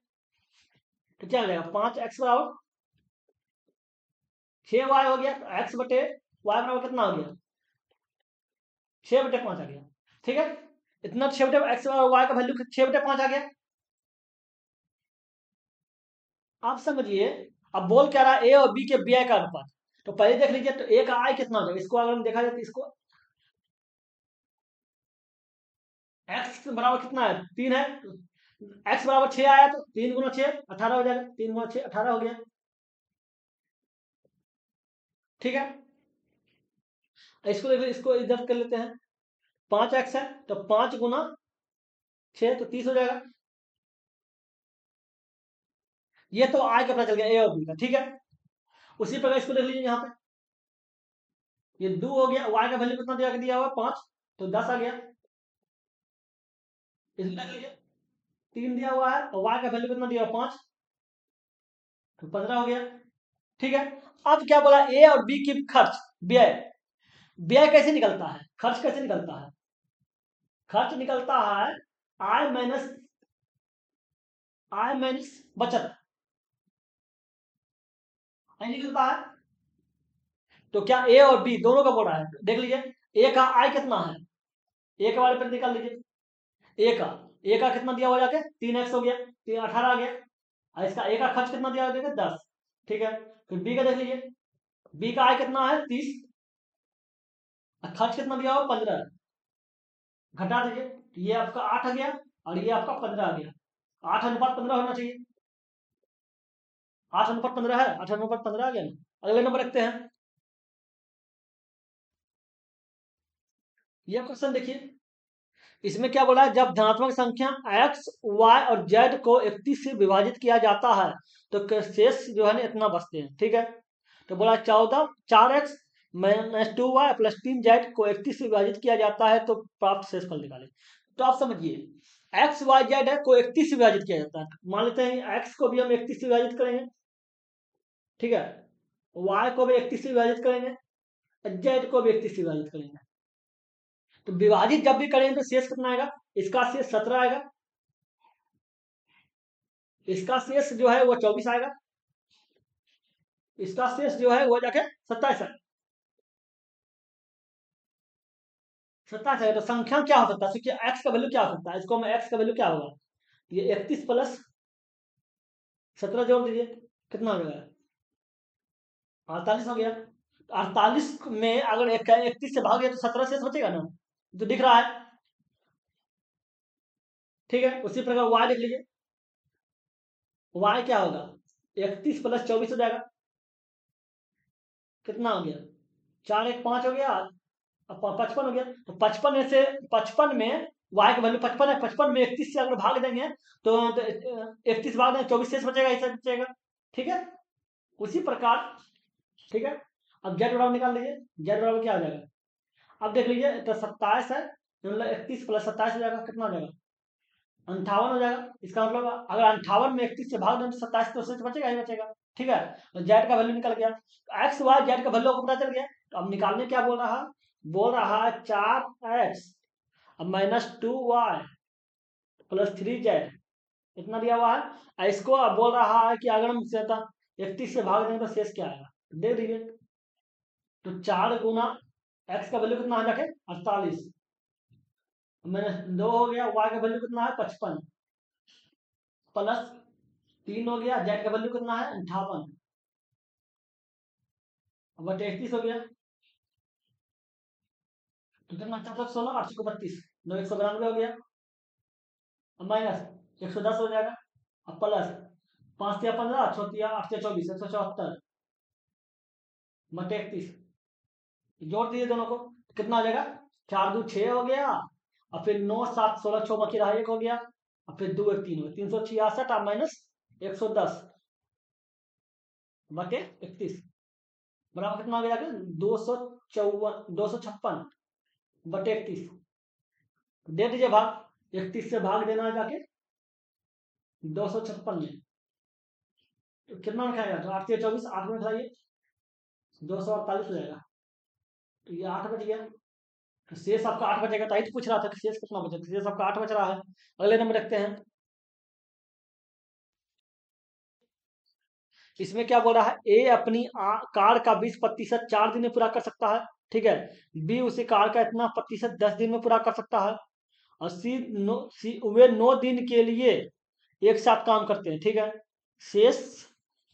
तो क्या हो जाएगा, 5x बराबर 6y हो गया। तो x बटे y बराबर कितना हो गया, 6/5 आ गया, ठीक है। इतना 6/x और y का वैल्यू 6/5 आ गया। आप समझिए, अब बोल क्या रहा है, ए और बी के व्यय का अनुपात। तो पहले देख लीजिए, तो ए का आय कितना हो जाएगा, इसको अगर हम देखा जाए तो इसको x बराबर कितना है, 3 है, x बराबर 6 आया तो 3 गुना 6 18 हो जाएगा, 3 गुना 6 18 हो गया, ठीक है। इसको देख लीजिए, इसको इधर कर लेते हैं, 5x है तो 5 गुना 6 तो 30 हो जाएगा। ये तो आय का पता चल गया ए और बी का, ठीक है। उसी प्रकार इसको देख लीजिए, यहाँ पे ये 2 हो गया, y का वैल्यू कितना दिया हुआ 5, तो 10 आ गया। इसको देख लीजिए 3 दिया हुआ है और y का वैल्यू कितना दिया हुआ 5, तो 15 हो गया, ठीक है। अब क्या बोला, ए और बी की खर्च व्यय, व्यय कैसे निकलता है, खर्च कैसे निकलता है, खर्च निकलता है आय माइनस बचत, निकलता है। तो क्या ए और बी दोनों का बोल रहा है, देख लीजिए ए का आय कितना है, ए के बारे पर निकाल लीजिए, ए का कितना दिया हुआ जाके 3x हो गया, 18 आ गया, और इसका ए का खर्च कितना दिया हुआ 10, ठीक है। फिर बी का देख लीजिए, बी का आय कितना है 30, खर्च कितना दिया हुआ 15, घटा दीजिए, ये आपका 8 आ गया और ये आपका 15 आ गया। 8:15 होना चाहिए। 8:15 है, 8:15 आ गया ना। अगले नंबर रखते हैं। ये क्वेश्चन देखिए, इसमें क्या बोला है, जब धनात्मक संख्या x, y और z को 31 से विभाजित किया जाता है तो शेष जो है ना इतना बचते हैं। ठीक है, तो बोला 4x -2y प्लस 3z को 31 से विभाजित किया जाता है तो प्राप्त शेष फल निकाले। तो आप समझिए, एक्स वाई जेड है को 31 से विभाजित किया जाता है। मान लेते हैं एक्स को भी हम 31 से विभाजित करेंगे, ठीक है, वाई को भी 31 से विभाजित करेंगे, जेड को भी 31 से विभाजित करेंगे। तो विभाजित जब भी करेंगे तो शेष कितना आएगा, इसका शेष 17 आएगा, इसका शेष जो है वो 24 आएगा, इसका शेष जो है वो जाके 27 है। 27 है, तो संख्या क्या हो सकता है, सोचिए एक्स का वैल्यू क्या हो सकता है, इसको में एक्स का वैल्यू क्या होगा, ये 31 प्लस 17 जोड़ दीजिए, कितना हो जाएगा, 48 हो गया। 48 में अगर 31 से भाग दिया तो 17 शेष बचेगा ना, तो दिख रहा है। ठीक है, उसी प्रकार वाई लिख लीजिए, वाई क्या होगा, 31 + 24 हो जाएगा, कितना हो गया, 4 1 5 हो गया, अब 55 हो गया। तो 55 में से 55 में वाई का वैल्यू 55 है, 55 में 31 से अगर भाग देंगे तो 31 भाग देंगे 24 शेष बचेगा, ऐसा बचेगा। ठीक है, उसी प्रकार, ठीक है, अब जेड बराबर निकाल लीजिए, जेड बराबर क्या हो जाएगा, अब देख लीजिए, तो 27 है, मतलब 31 + 27 हो जाएगा, कितना हो जाएगा, 58 हो जाएगा। इसका मतलब अगर 58 में 31 से भाग दें तो 27 तो शेष बचेगा ही बचेगा। ठीक है, तो जेड का वैल्यू निकल गया, एक्स वाई जेड का वैल्यू को पता चल गया। तो अब निकालने क्या बोल रहा है, बोल रहा है 4x अब -2y प्लस 3z, इतना दिया हुआ है। और इसको अब बोल रहा है कि अगर हम 31 से भाग देंगे तो शेष क्या आएगा, दे दीजिए। तो 4 गुना एक्स का वैल्यू कितना है जाके 48, -2 हो गया, वाई का वैल्यू कितना है 55 प्लस 3 हो गया, जेड का वैल्यू कितना है 58 बटे 31 हो गया, तो कितना 416 832, 192 हो गया, अब माइनस 110 हो जाएगा, अब प्लस 5 या 15 6 8 या 24 174 बटे 31, जोड़ दिए दोनों को, कितना हो जाएगा, 4 2 6 हो गया, और फिर 9 7 16 6 बाकी रहा 1 हो गया, और फिर 2 1 3 हो गया, 366 और माइनस 110 बटे 31 बराबर कितना हो गया, 256 बटे 31, दे दीजिए भाग, 31 से भाग देना है जाके 256 में, तो कितना में खाएगा, तो 8 या 24 8 में खाइए 248 हो जाएगा, तो ये 8 बच गया। तो शेष आपका 8 बचेगा, ताई तो पूछ रहा था कि शेष कितना बचा, तो शेष आपका 8 बच रहा है। अगले नंबर रखते हैं, इसमें क्या बोल रहा है, ए अपनी कार का 20% 4 दिन में पूरा कर सकता है, ठीक है, बी उसी कार का इतना प्रतिशत 10 दिन में पूरा कर सकता है, और सी वे 9 दिन के लिए एक साथ काम करते हैं, ठीक है, शेष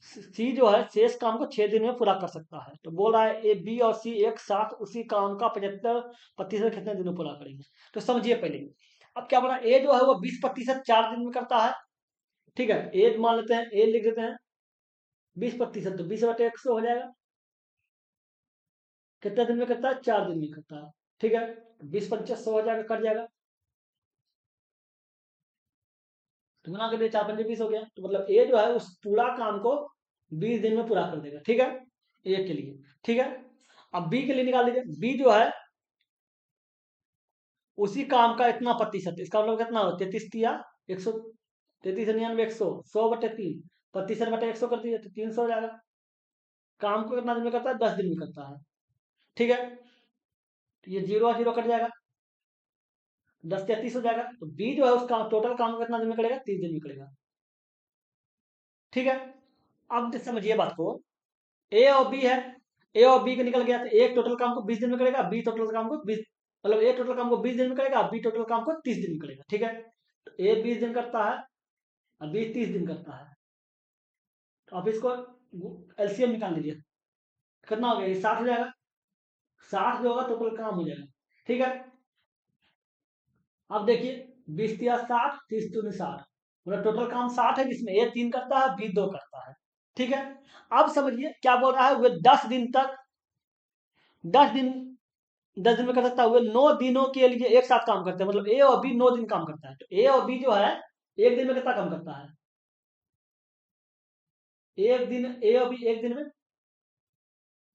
सी जो है शेष काम को 6 दिन में पूरा कर सकता है। तो बोल रहा है ए बी और सी एक साथ उसी काम का 75% कितने दिन में पूरा करेंगे। तो समझिए पहले, अब क्या बोला, ए जो है वो 20% 4 दिन में करता है, ठीक है, ए मान लेते हैं, ए लिख देते हैं 20%, तो 20/100 हो जाएगा, कितने दिन में करता है, 4 दिन में करता है, ठीक है, 20 × 100 हो जाएगा, कट जाएगा, तो गुना कर दिया, 4 × 5 = 20 हो गया, तो मतलब ए जो है उस पूरा काम को 20 दिन में पूरा कर देगा, ठीक है, ए के लिए, ठीक है। अब बी के लिए निकाल लीजिए, बी जो है उसी काम का इतना प्रतिशत, इसका मतलब कितना हो, 33 × 100, 33 × 99 100, 100/3 प्रतिशत/100 कर दीजिए, तो 300 हो जाएगा। काम को कितना दिन में करता है, 10 दिन में करता है, ठीक है, तो ये 0 और 0 कट जाएगा, 10 या 30 हो जाएगा, तो बी जो है उसका टोटल काम को कितना दिन में करेगा, 30 दिन में करेगा, ठीक है। अब समझिए बात को, ए और बी है, ए और बी का निकल गया, तो एक टोटल काम को 20 दिन में करेगा, बी टोटल काम को 20, मतलब ए टोटल काम को 20 दिन में करेगा, बी टोटल काम को 30 दिन में करेगा, ठीक है, तो ए 20 दिन करता है और बी 30 दिन करता है, तो आप इसको एलसीएम निकाल लीजिए, कितना हो गया, ये 60 हो जाएगा। 60 जो होगा टोटल काम हो जाएगा। ठीक है, अब देखिए 20 × 60, 30 × 60, मतलब टोटल काम 60 है, जिसमें ए 3 करता है, बी 2 करता है। ठीक है, अब समझिए क्या बोल रहा है, वे 10 दिन तक, 10 दिन, 10 दिन में कर सकता है, वे 9 दिनों के लिए एक साथ काम करते हैं, मतलब ए और बी 9 दिन काम करता है, तो ए और बी जो है एक दिन में कितना काम करता है, एक दिन ए और बी एक दिन में,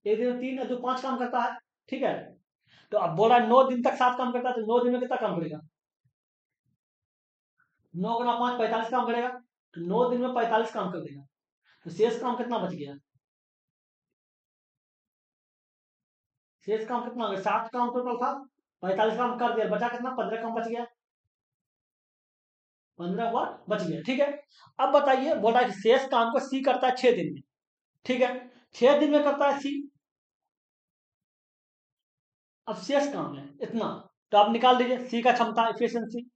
एक दिन में 3 और 2 5 काम करता है। ठीक है, तो अब बोला 9 दिन तक साथ काम करता है, तो 9 दिन में कितना काम करेगा, 9 × 5 45 काम करेगा, तो 9 दिन में 45 काम कर देगा, तो शेष काम कितना बच गया, शेष काम कितना हो गया, 7 काम टोटल था, 45 काम कर दिया, बचा कितना, 15 काम बच गया, 15 वर्क बच गया। ठीक है, अब बताइए, बोल रहा है कि शेष काम को सी करता है 6 दिन में। ठीक है, 6 दिन में करता है सी, अब शेष काम है इतना, तो आप निकाल दीजिए सी का क्षमता, एफिशिएंसी।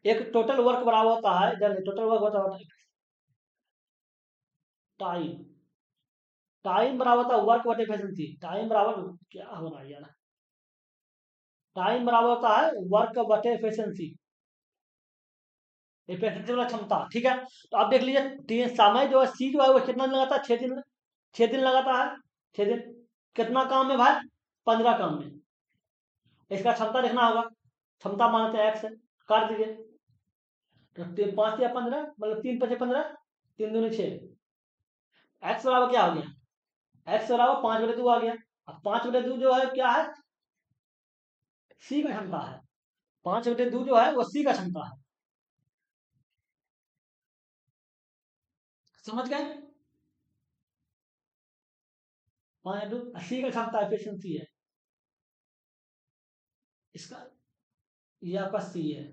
एक टोटल वर्क बराबर होता है, टोटल वर्क होता है टाइम, टाइम बराबर होता है वर्क बटे एफिशिएंसी, टाइम बराबर, क्या हो रहा है यार, टाइम बराबर होता है वर्क बटे एफिशिएंसी, एफिशिएंसी वाला क्षमता। ठीक है, तो आप देख लीजिए समय जो है सी जो है वो कितना दिन लगाता है, 6 दिन में, 6 दिन लगाता है, 6 दिन, कितना काम में भाई, 15 काम में, इसका क्षमता देखना होगा, क्षमता मानते हैं एक्स है, काट दीजिए, तो 5 या 15, मतलब 3 × 5 = 15, 3 × 2 = 6, एक्स बराबर क्या हो गया, एक्स बराबर 5/2 आ गया। अब 5/2 जो है क्या है, सी का क्षमता है, 5/2 जो है वो सी का क्षमता है, समझ गए, 5/2 सी का क्षमता एफिशिएंसी है इसका, ये आपका सी है,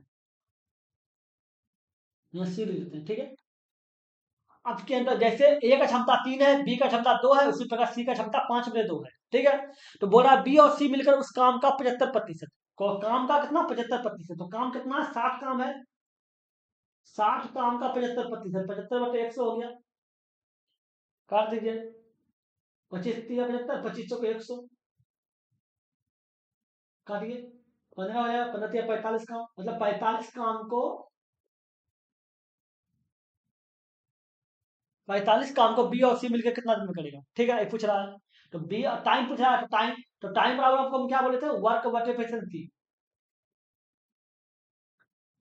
यहाँ सी लिख देते हैं। ठीक है, अब के अंदर जैसे ए का क्षमता 3 है, बी का क्षमता 2 है, उसी प्रकार सी का क्षमता 5/2 है। ठीक है, तो बोला बी और सी मिलकर उस काम का 75%, काम का कितना, 75%, तो काम कितना, 60 काम है, 60 काम का 75%, 75/100 हो गया, काट दीजिए, 25 × 3 = 75, 25 × 100, काटिए, 15 हो जाएगा, 15 × 45 काम, मतलब 45 काम को, 45 काम को बी और सी मिलकर कितना दिन में करेगा। ठीक है, ये पूछ रहा है, तो बी टाइम पूछ रहा है, तो टाइम बराबर आपको हम क्या बोले थे, वर्क बटे एफिशिएंसी।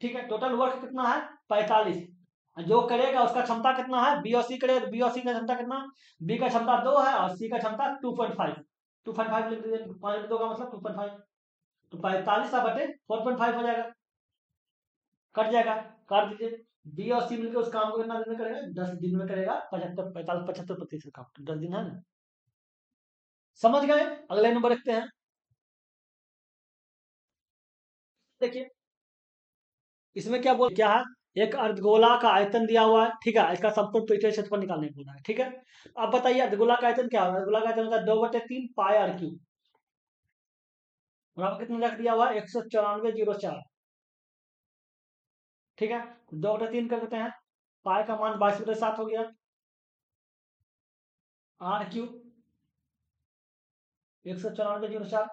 ठीक है, टोटल वर्क कितना है, 45, जो करेगा उसका क्षमता कितना है, बी और सी करेगा, बी और सी का क्षमता कितना, बी का क्षमता 2 है और सी का क्षमता 2.5, 2.5 लिख दीजिए, 5/2 का मतलब 2.5, तो 45/4.5 हो जाएगा, कट जाएगा, काट दीजिए, बी और सी मिलकर उस काम को कितना दिन में करेगा, 10 दिन में करेगा, 75 45 75% काम, तो 10 दिन है ना, समझ गए। अगले नंबर देखते हैं, देखिए इसमें क्या है, एक अर्धगोला का आयतन दिया हुआ है। ठीक है, इसका संपूर्ण पृष्ठीय क्षेत्रफल निकालने को बोला है। ठीक है, अब बताइए अर्धगोला का आयतन क्या होगा, अर्धगोला का आयतन होता है 2/3 पाई आर क्यूब, बराबर कितना रख दिया हुआ है, 194/04। ठीक है, 2/3 कर देते हैं, पाई का मान 22/7 हो गया, आर क्यूब 194/04,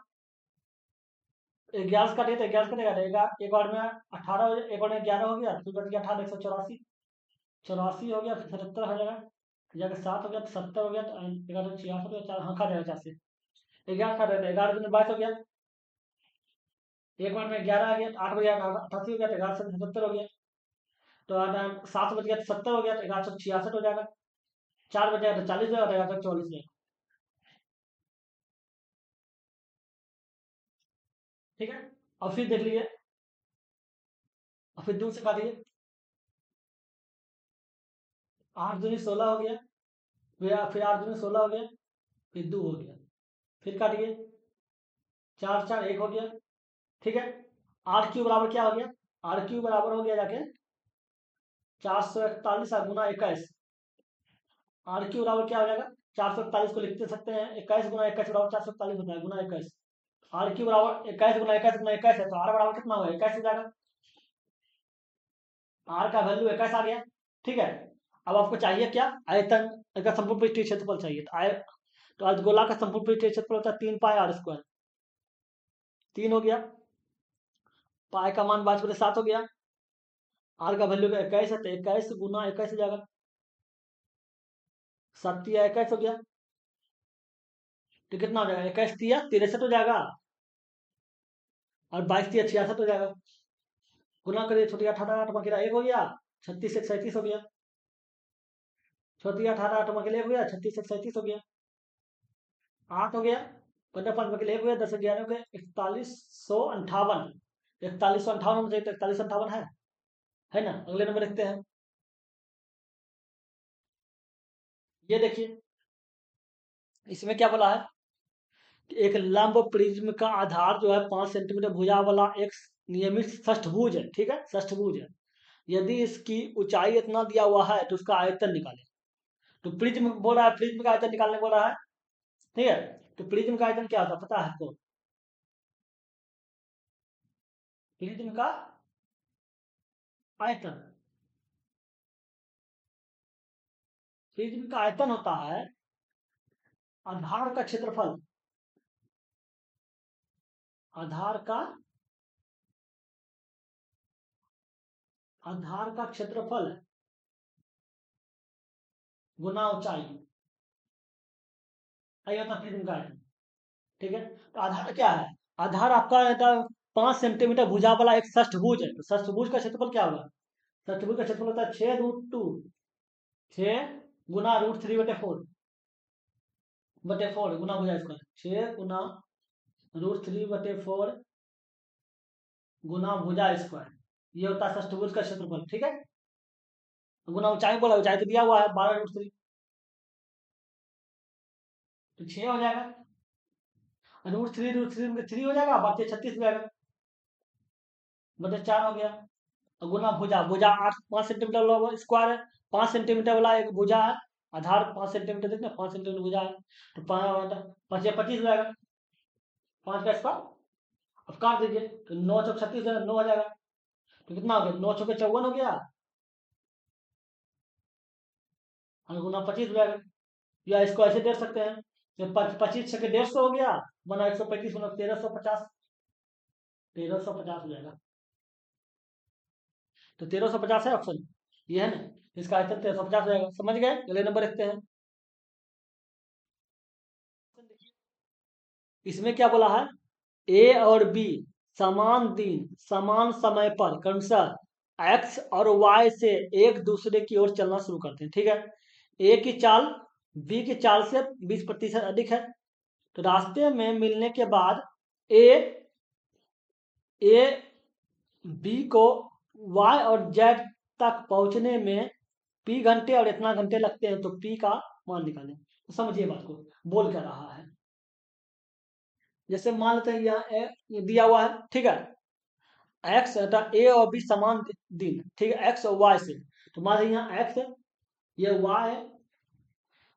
11 का देते 11 का रहेगा, एक बार में 18, एक बार में 11 हो गया, फिर बच गया 18, 184, 84 हो गया, फिर 77 हो जाएगा, जाकर 7 हो गया, तो 70 हो गया, तो 11 छियासठ हो गया, हाँ खा जाएगा 4 से, 11 खा जाएगा, 11 × 2 = 22 हो गया, एक बार में 11 आ गया, तो 8 बज गया, 88 हो गया, तो 11 से 77 हो गया, तो 7 बज गया तो 70 हो गया, तो 1166 हो जाएगा, 4 बज जाएगा तो 40 हो जाएगा, तो 1144 हो जाएगा। ठीक है, और फिर देख लीजिए, और फिर 2 से काटिए, 8 दूनी 16 हो गया, फिर 8 दूनी 16 हो गया, फिर 2 हो गया, फिर काटिए, 4 4 1 हो गया। ठीक है, आर क्यू बराबर क्या हो गया, आर क्यू बराबर हो गया जाके 441 गुना 21, आर क्यू बराबर क्या हो जाएगा, 441 को लिखते सकते हैं, 21 × 21 बराबर 441 होता है, गुना 21, आर क्यू बराबर 21 × 21 × 21 है, तो आर बराबर कितना होगा, 21 हो जाएगा, आर का वैल्यू 21 आ गया। ठीक है, अब आपको चाहिए क्या, आयतन, इसका संपूर्ण पृष्ठीय क्षेत्रफल चाहिए तो आज गोला का संपूर्ण पृष्ठीय क्षेत्रफल होता है 3 पाई r²। 3 हो गया, पाई का मान 5/7 हो गया, आर का वैल्यू का 21 है तो 21 गुना 21 हो जाएगा, 7×21 हो गया। तो कितना हो जाएगा, 21×3 = 63 हो जाएगा, और 22×3 = 66 हो जाएगा। गुना करिए, छोटी 18 8 मकेरा 1 हो गया, 36 1 37 हो गया, छोटी 18 8 मकेले 1 हो गया, 36 1 37 हो गया, 8 हो गया, 15 5 मकेले 1 हो गया, 10 11 हो गया, 4158। 4158 में से 4158 है ना। अगले नंबर देखते हैं, ये देखिए इसमें क्या बोला है कि एक लंब प्रिज्म का आधार जो है 5 सेंटीमीटर भुजा वाला एक नियमित षष्ठभुज है, ठीक है, षष्ठभुज है। यदि इसकी ऊंचाई इतना दिया हुआ है तो उसका आयतन निकालें। तो प्रिज्म बोल रहा है, प्रिज्म का आयतन निकालने बोल रहा है, ठीक है। तो प्रिज्म का आयतन क्या होता है पता है आपको, प्रिज्म का आयतन, प्रिज्म का आयतन होता है आधार का क्षेत्रफल, आधार का, आधार का क्षेत्रफल गुना ऊंचाई, यही होता है प्रिज्म का आयतन, ठीक है। तो आधार क्या है, आधार आपका रहता है 5 सेंटीमीटर भुजा वाला एक षष्ठभुज है। तो षष्ठभुज का क्षेत्रफल क्या होगा, षष्ठभुज का क्षेत्रफल होता है 6√2, 6 गुना √3/4 गुना भुजा इसका, 6 गुना √3/4 गुना भुजा स्क्वायर, ये होता है षष्ठभुज का क्षेत्रफल, ठीक है। गुना ऊंचाई बोला, ऊंचाई तो दिया हुआ है 12√3, तो 6 हो जाएगा, √3 में 3 हो जाएगा, बाकी 36 हो जाएगा, बटे 4 हो गया। और गुना भुजा, भुजा 5 सेंटीमीटर वाला स्क्वायर है, 5 सेंटीमीटर वाला एक भुजा है, आधार 5 सेंटीमीटर, देखते 5 सेंटीमीटर भुजा है, तो 5×5 = 25 हो जाएगा, 5 का स्क्वायर। अब काट दीजिए, तो 9×4 = 36 9 हो जाएगा, तो कितना हो गया, 9×4 = 54 हो गया, और गुना 25 हो जाएगा। या इसको ऐसे दे सकते हैं, तो 25×6 = 150 हो गया, बना 135 गुना 1350, 1350 हो जाएगा। तो 1350 है ऑप्शन, ये है ना, इसका आयतन 1350 हो जाएगा। समझ गए, अगले नंबर देखते हैं। इसमें क्या बोला है, ए और बी समान दिन समान समय पर क्रमशः एक्स और वाई से एक दूसरे की ओर चलना शुरू करते हैं, ठीक है। ए की चाल बी की चाल से 20% अधिक है। तो रास्ते में मिलने के बाद ए ए बी को वाई और जेड तक पहुंचने में पी घंटे और इतना घंटे लगते हैं, तो पी का मान निकालें। तो समझिए बात को, बोल क्या रहा है। जैसे मान लेते हैं यहाँ ये दिया हुआ है, ठीक है, एक्स ए और बी समान दिन, ठीक है, एक्स और वाई से। तो मान लीजिए यहाँ एक्स है, ये वाई है,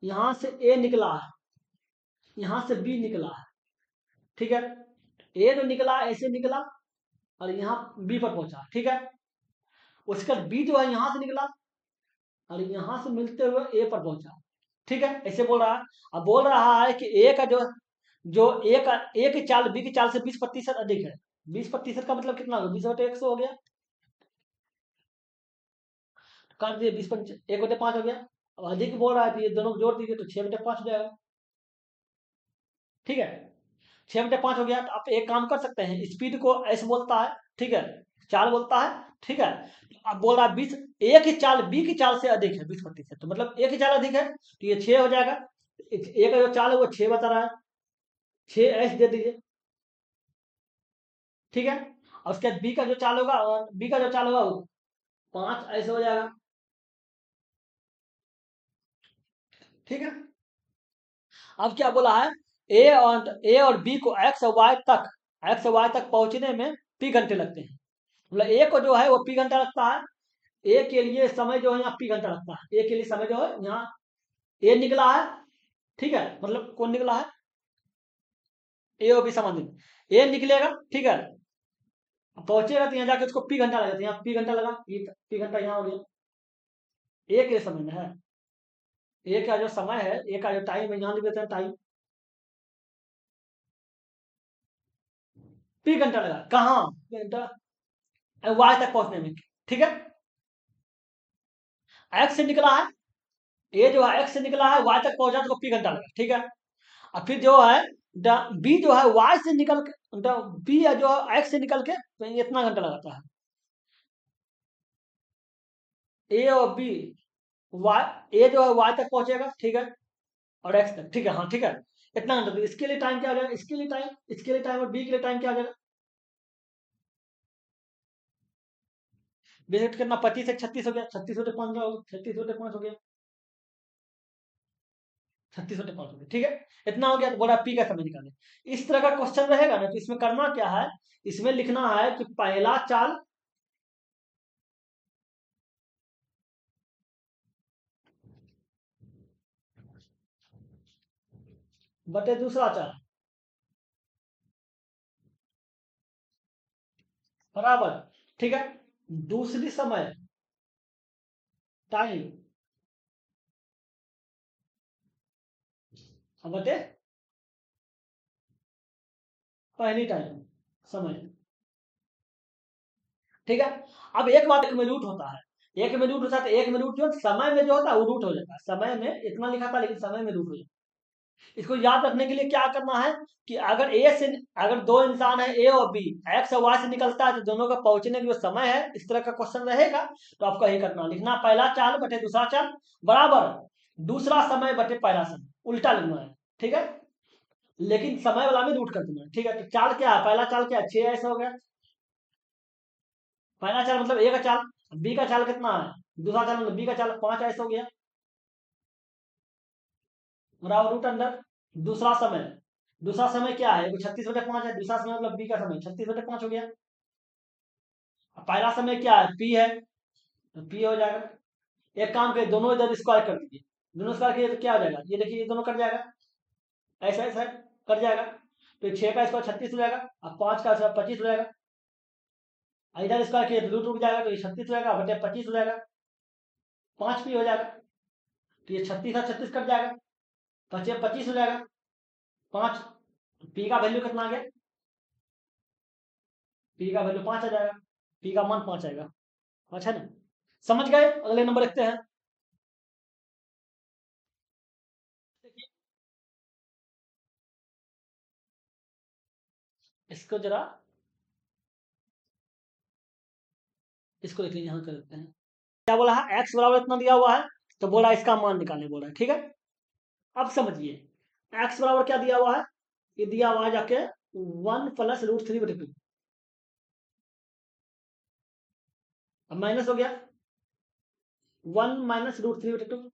यहाँ से ए निकला है, यहाँ से बी निकला है, ठीक है। ए तो निकला ऐसे निकला और यहाँ बी पर पहुंचा, ठीक है। उसके बाद बी जो है यहाँ से निकला और यहाँ से मिलते हुए ए पर पहुंचा, ठीक है, ऐसे बोल रहा है। अब बोल रहा है कि ए का जो जो ए की चाल बी की चाल से 20% अधिक है। 20% का मतलब कितना होगा, 20/100 हो गया, काट दिए, 1/5 हो गया। अब अधिक बोल रहा है तो ये दोनों को जोड़ दीजिए तो 6/5 हो जाएगा, ठीक है। 6/5 हो गया। तो आप एक काम कर सकते हैं, स्पीड को ऐसे बोलता है, ठीक है, चाल बोलता है, ठीक है। अब बोल रहा है 20, ए की चाल बी की चाल से अधिक है 20%, तो मतलब ए की चाल अधिक है तो ये 6 हो जाएगा। ए का जो चाल है वो 6 बता रहा है, 6 ऐसे दे दीजिए, ठीक है। और उसके बाद बी का जो चाल होगा, बी का जो चाल होगा वो 5 ऐसे हो जाएगा, ठीक है। अब क्या बोला है, ए और बी को एक्स और वाई तक पहुंचने में पी घंटे लगते हैं। मतलब ए को जो है वो पी घंटा लगता है, ए के लिए समय जो है यहाँ पी घंटा लगता है, ए के लिए समय जो है यहाँ ए निकला है, ठीक है, मतलब कौन निकला है, ए और बी समान दिन, ए निकलेगा, ठीक है, पहुंचेगा तो यहाँ जाके उसको पी घंटा लगा, यहाँ पी घंटा लगा, ये पी घंटा यहाँ हो गया, ए के लिए समय में है, ए का जो समय है, ए का जो टाइम है, यहाँ लिख देते हैं टाइम, पी घंटा लगा कहाँ, घंटा वाई तक पहुंचने में, ठीक है। एक्स से निकला है, ए जो है एक्स से निकला है, वाई तक पहुंचा तो पी घंटा लगा, ठीक है। और फिर जो है बी जो है वाई से निकल के, बी है जो है एक्स से निकल के तो इतना घंटा लगाता है। ए और बी, वाई, ए जो है वाई तक पहुंचेगा, ठीक है, और एक्स तक, ठीक है, हाँ ठीक है, इतना घंटा। तो इसके लिए टाइम क्या हो जाएगा, इसके लिए टाइम, इसके लिए टाइम और बी के लिए टाइम क्या हो जाएगा, बेसिक कितना, 25 से 36 हो गया, 36 बटे 5 का, 36 बटे 5 हो गया, 36 बटे 5 हो गया, ठीक है, इतना हो गया। तो बोला पी का समय निकालें। इस तरह का क्वेश्चन रहेगा ना, तो इसमें करना क्या है, इसमें लिखना है कि पहला चाल बटे दूसरा चाल बराबर, ठीक है, दूसरी समय टाइम बटे पहली टाइम समय, ठीक है। अब एक बात, एक में रूट होता है, एक में रूट होता है, तो एक में रूट जो समय में जो होता है वो रूट हो जाता है, समय में इतना लिखा था लेकिन समय में रूट हो जाता है। इसको याद रखने के लिए क्या करना है कि अगर ए से, अगर दो इंसान है ए और बी, एक्स और वाई से निकलता है, तो दोनों का पहुंचने का जो समय है, इस तरह का क्वेश्चन रहेगा, तो आपको यही करना, लिखना पहला चाल बटे दूसरा चाल बराबर दूसरा समय बटे पहला समय, उल्टा लिखना है, ठीक है, लेकिन समय वाला में रूट कर देना है, ठीक है। तो चाल क्या है, पहला चाल क्या है, 6 ऐसा हो गया, पहला चाल मतलब ए का चाल, बी का चाल कितना है, दूसरा चाल मतलब बी का चाल 5 ऐसा हो गया, बराबर रूट अंडर दूसरा समय, दूसरा समय क्या है, 36/5 है, दूसरा समय मतलब बी का समय 36/5 हो गया। अब पहला समय क्या है, पी है, तो पी हो जाएगा। एक काम करिए, दोनों इधर स्क्वायर कर दीजिए, दोनों स्क्वायर किए तो क्या हो जाएगा, ये देखिए ये दोनों कट जाएगा, ऐसा ऐसा कट जाएगा, तो 6 का स्क्वायर 36 हो जाएगा, अब 5 का स्क्वायर 25 हो जाएगा, इधर स्क्वायर किए तो रूट उठ जाएगा, तो ये 36 हो जाएगा बटे 25 हो जाएगा, 5 पी हो जाएगा, तो ये 36 का 36 कट जाएगा, 25 25 हो जाएगा, 5, पी का वैल्यू कितना आ गया, पी का वैल्यू 5 आ जाएगा, पी का मान 5 आएगा, अच्छा ना, समझ गए। अगले नंबर लिखते हैं, देखिए इसको जरा, इसको लिख लीजिए, यहाँ कर देते हैं। क्या बोला है, एक्स बराबर इतना दिया हुआ है, तो बोला इसका मान निकालने बोला है, ठीक है। अब समझिए, एक्स बराबर क्या दिया हुआ है, ये दिया हुआ है जाके 1 + √3/2, अब माइनस हो गया 1 - √3/2,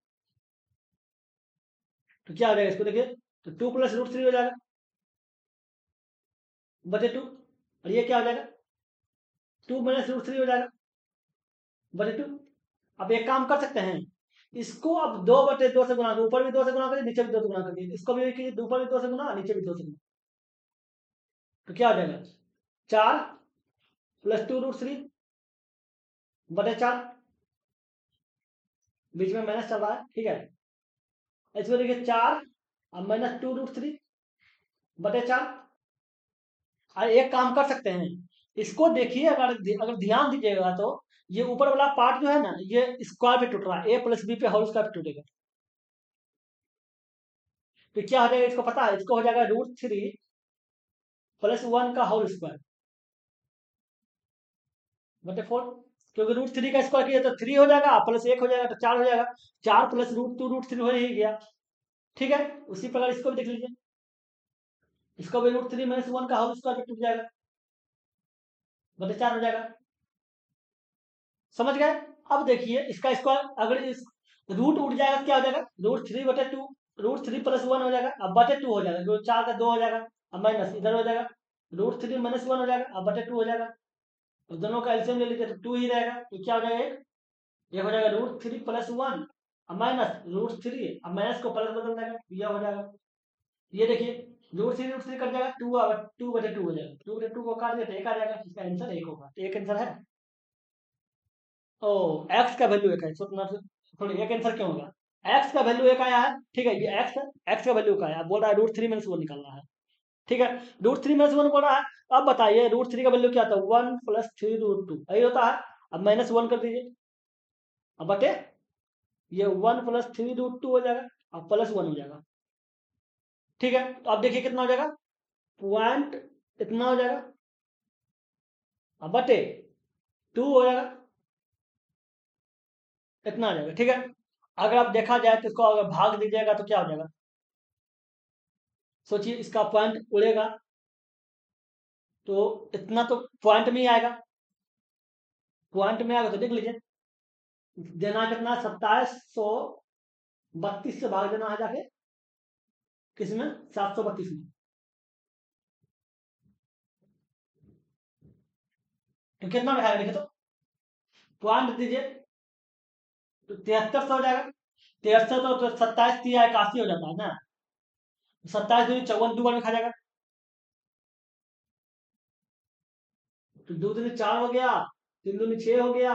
तो क्या हो जाएगा, इसको देखिए, तो 2 + √3 हो जाएगा बटे 2, और ये क्या हो जाएगा, 2 - √3 हो जाएगा बटे 2। अब एक काम कर सकते हैं, इसको अब 2/2 से गुना करो, ऊपर भी 2 से गुना करिए, नीचे भी 2 से गुना करिए, इसको भी कीजिए, ऊपर भी 2 से गुना, नीचे भी 2 से गुना, तो क्या हो जाएगा, 4 + 2√3/4, बीच में माइनस चल रहा है, ठीक है। इसमें देखिए 4 और -2√3/4, और एक काम कर सकते हैं, इसको देखिए, अगर अगर ध्यान दीजिएगा तो ये ऊपर वाला पार्ट जो है ना, ये स्क्वायर पे टूट रहा है, a + b पे होल स्क्वायर पे टूटेगा, तो क्या हो जाएगा, इसको पता है, इसको हो जाएगा √3 + 1 का होल स्क्वायर बटे 4, क्योंकि √3 का स्क्वायर किया तो 3 हो जाएगा, प्लस 1 हो जाएगा तो 4 हो जाएगा, 4 + √2√3 हो ही गया, ठीक है। उसी प्रकार इसको भी देख लीजिए, इसको भी √3 - 1 का होल स्क्वायर पे टूट जाएगा बटे 4 हो जाएगा, समझ गए। अब देखिए इसका स्क्वायर, अगर इस रूट उठ जाएगा तो क्या हो जाएगा, √3/2, √3 + 1 हो जाएगा, अब बटे 2 हो जाएगा, जो 4 का 2 हो जाएगा, अब माइनस इधर हो जाएगा, √3 - 1 हो जाएगा, अब बटे 2 हो जाएगा, तो दोनों का एलसीएम ले लीजिए तो 2 ही रहेगा, तो क्या हो जाएगा, एक हो जाएगा √3 + 1, अब माइनस √3, अब माइनस को प्लस बदल देगा, यह हो जाएगा, ये देखिए √3 कट जाएगा, 2/2 हो जाएगा, 2/2 को काट दिया तो 1 आ जाएगा, इसका आंसर 1 होगा, तो एक आंसर है। ओ, एक्स का वैल्यू एक है, थोड़ी एक आंसर क्यों होगा, एक्स का वैल्यू एक आया है, ठीक है, ये एक्स है, एक्स का वैल्यू का आया, बोल रहा है √3 - 1 निकालना है, ठीक है, √3 - 1 बोल रहा है। अब बताइए √3 का वैल्यू क्या था, 1 + 3√2 यही होता है। अब -1 कर दीजिए, अब बटे ये 1 + 3√2 हो जाएगा, अब +1 हो जाएगा, ठीक है। तो अब देखिए कितना हो जाएगा, पॉइंट इतना हो जाएगा, अब बटे 2 हो जाएगा, इतना आ जाएगा, ठीक है। अगर आप देखा जाए तो इसको अगर भाग दीजिएगा तो क्या हो जाएगा, सोचिए इसका पॉइंट उड़ेगा तो इतना तो पॉइंट में ही आएगा, पॉइंट में आएगा तो देख लीजिए, देना कितना, 2732 से भाग देना है जाके, किसमें, 732 में, तो कितना बैठा देखिए, तो पॉइंट दीजिए तो 7300 हो जाएगा, 7300 तो 27 × 3 = 81 हो जाता है ना, 27 × 2 = 54, 2 बार में खा जाएगा, तो 2 दूनी 4 हो गया, 3 दूनी 6 हो गया,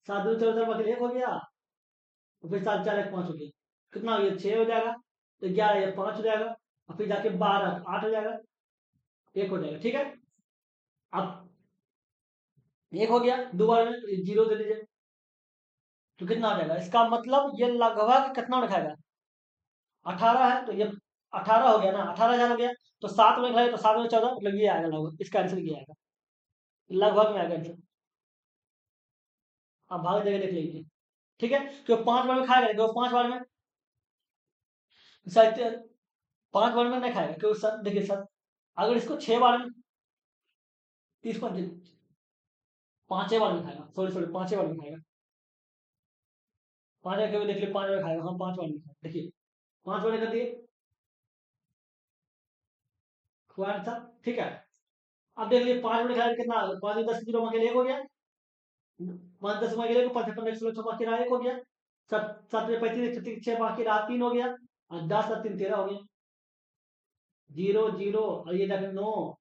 7 दूनी 14, 1 हो गया, और फिर 7 4 1 5 हो गया, कितना हो गया, 6 हो जाएगा, तो 11 ये 5 हो जाएगा, और फिर जाके 12 8 हो जाएगा, 1 हो जाएगा, ठीक है। अब 1 हो गया, 2 बार में 0 दे दीजिए, तो कितना हो जाएगा, इसका मतलब ये लगभग कितना दिखाएगा, 18 है, तो ये 18 हो गया ना, 18,000 हो गया, तो 7 में खाए तो 7 में 14, मतलब ये आएगा लगभग, इसका आंसर ये आएगा, लगभग में आएगा आंसर। आप भाग देकर देख लीजिए, ठीक है, क्यों 5 बार में खाएगा, क्यों 5 बार में शायद 5 बार में नहीं खाएगा, क्यों सर देखिए सर, अगर इसको 6 बार में, 5 बार में खाएगा, सॉरी सॉरी 5 बार में खाएगा, 5 बार कभी देख लिया, 5 बार खाएगा, हम 5 बार में खाएगा, देखिए 5 बार कर दिए, हुआ था, ठीक है। अब देख लिए 5 बार खाएगा कितना, 5 10 0 में 1 हो गया, 5 10 में 1 5 15 16 बाकी रहा 1 हो गया, 7 7 में 35 6 बाकी रहा 3 हो गया, और 10 और 3 13 हो गया, 0 0 और ये देखो 9,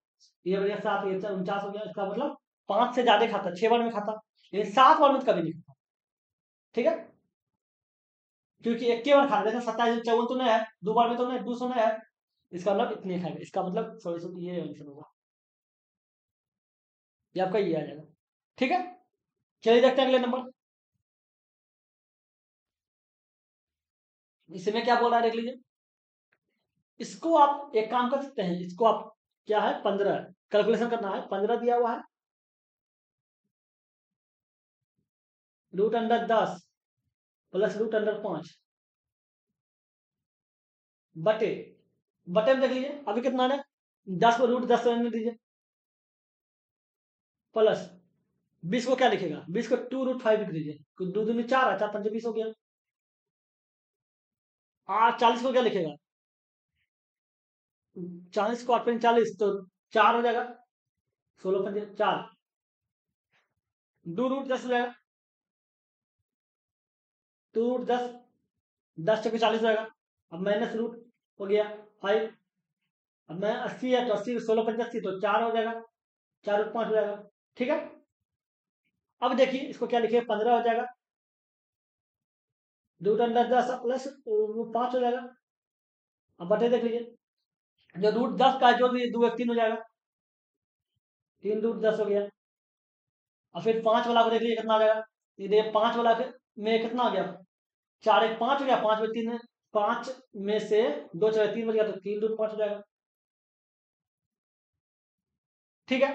ये बढ़िया 7, ये 49 हो गया, इसका मतलब 5 से ज्यादा खाता, 6 बार में खाता, लेकिन 7 बार में तो कभी नहीं खाता, ठीक है, क्योंकि एक के बार खा देखा 27 54 तो नहीं है, 2 बार में तो नहीं, 200 नहीं है, इसका मतलब इतने खाएगा, इसका मतलब सॉरी सॉरी ये आंसर होगा, ये आपका ये आ जाएगा, ठीक है। चलिए देखते हैं अगले नंबर, इसमें क्या बोल रहा है देख लीजिए, इसको आप एक काम कर सकते हैं, इसको आप क्या है 15 कैलकुलेशन करना है, 15 दिया हुआ है, √10 प्लस √5 बटे, बटे में देख लीजिए अभी कितना है, 10 को √10 रहने दीजिए, प्लस 20 को क्या लिखेगा, 20 को 2√5 लिख दीजिए, 2 दूनी 4 है, 4 5 20 हो गया, 40 को क्या लिखेगा, 40 को 8 5 40, तो 4 हो जाएगा, 16 5 4, 2√10 हो जाएगा, 2√10, 10 चौके 40 हो जाएगा, अब माइनस रूट हो गया 5, अब मैं 80 है तो 80 16 5 80, तो 4 हो जाएगा, 4 5 हो जाएगा, ठीक है। अब देखिए इसको क्या लिखे, 15 हो जाएगा, 2 10 प्लस 5 हो जाएगा, अब बटे देख लीजिए, जो √10 का जो भी 2 1 3 हो जाएगा, 3 √10 हो गया, और फिर 5 वाला को देख लीजिए कितना आ जाएगा, ये देखिए 5 वाला में कितना हो गया, 4 1 5 हो गया, 5 में 3, 5 में से 2 4 3 बच गया, तो 3 √5 हो जाएगा, ठीक है।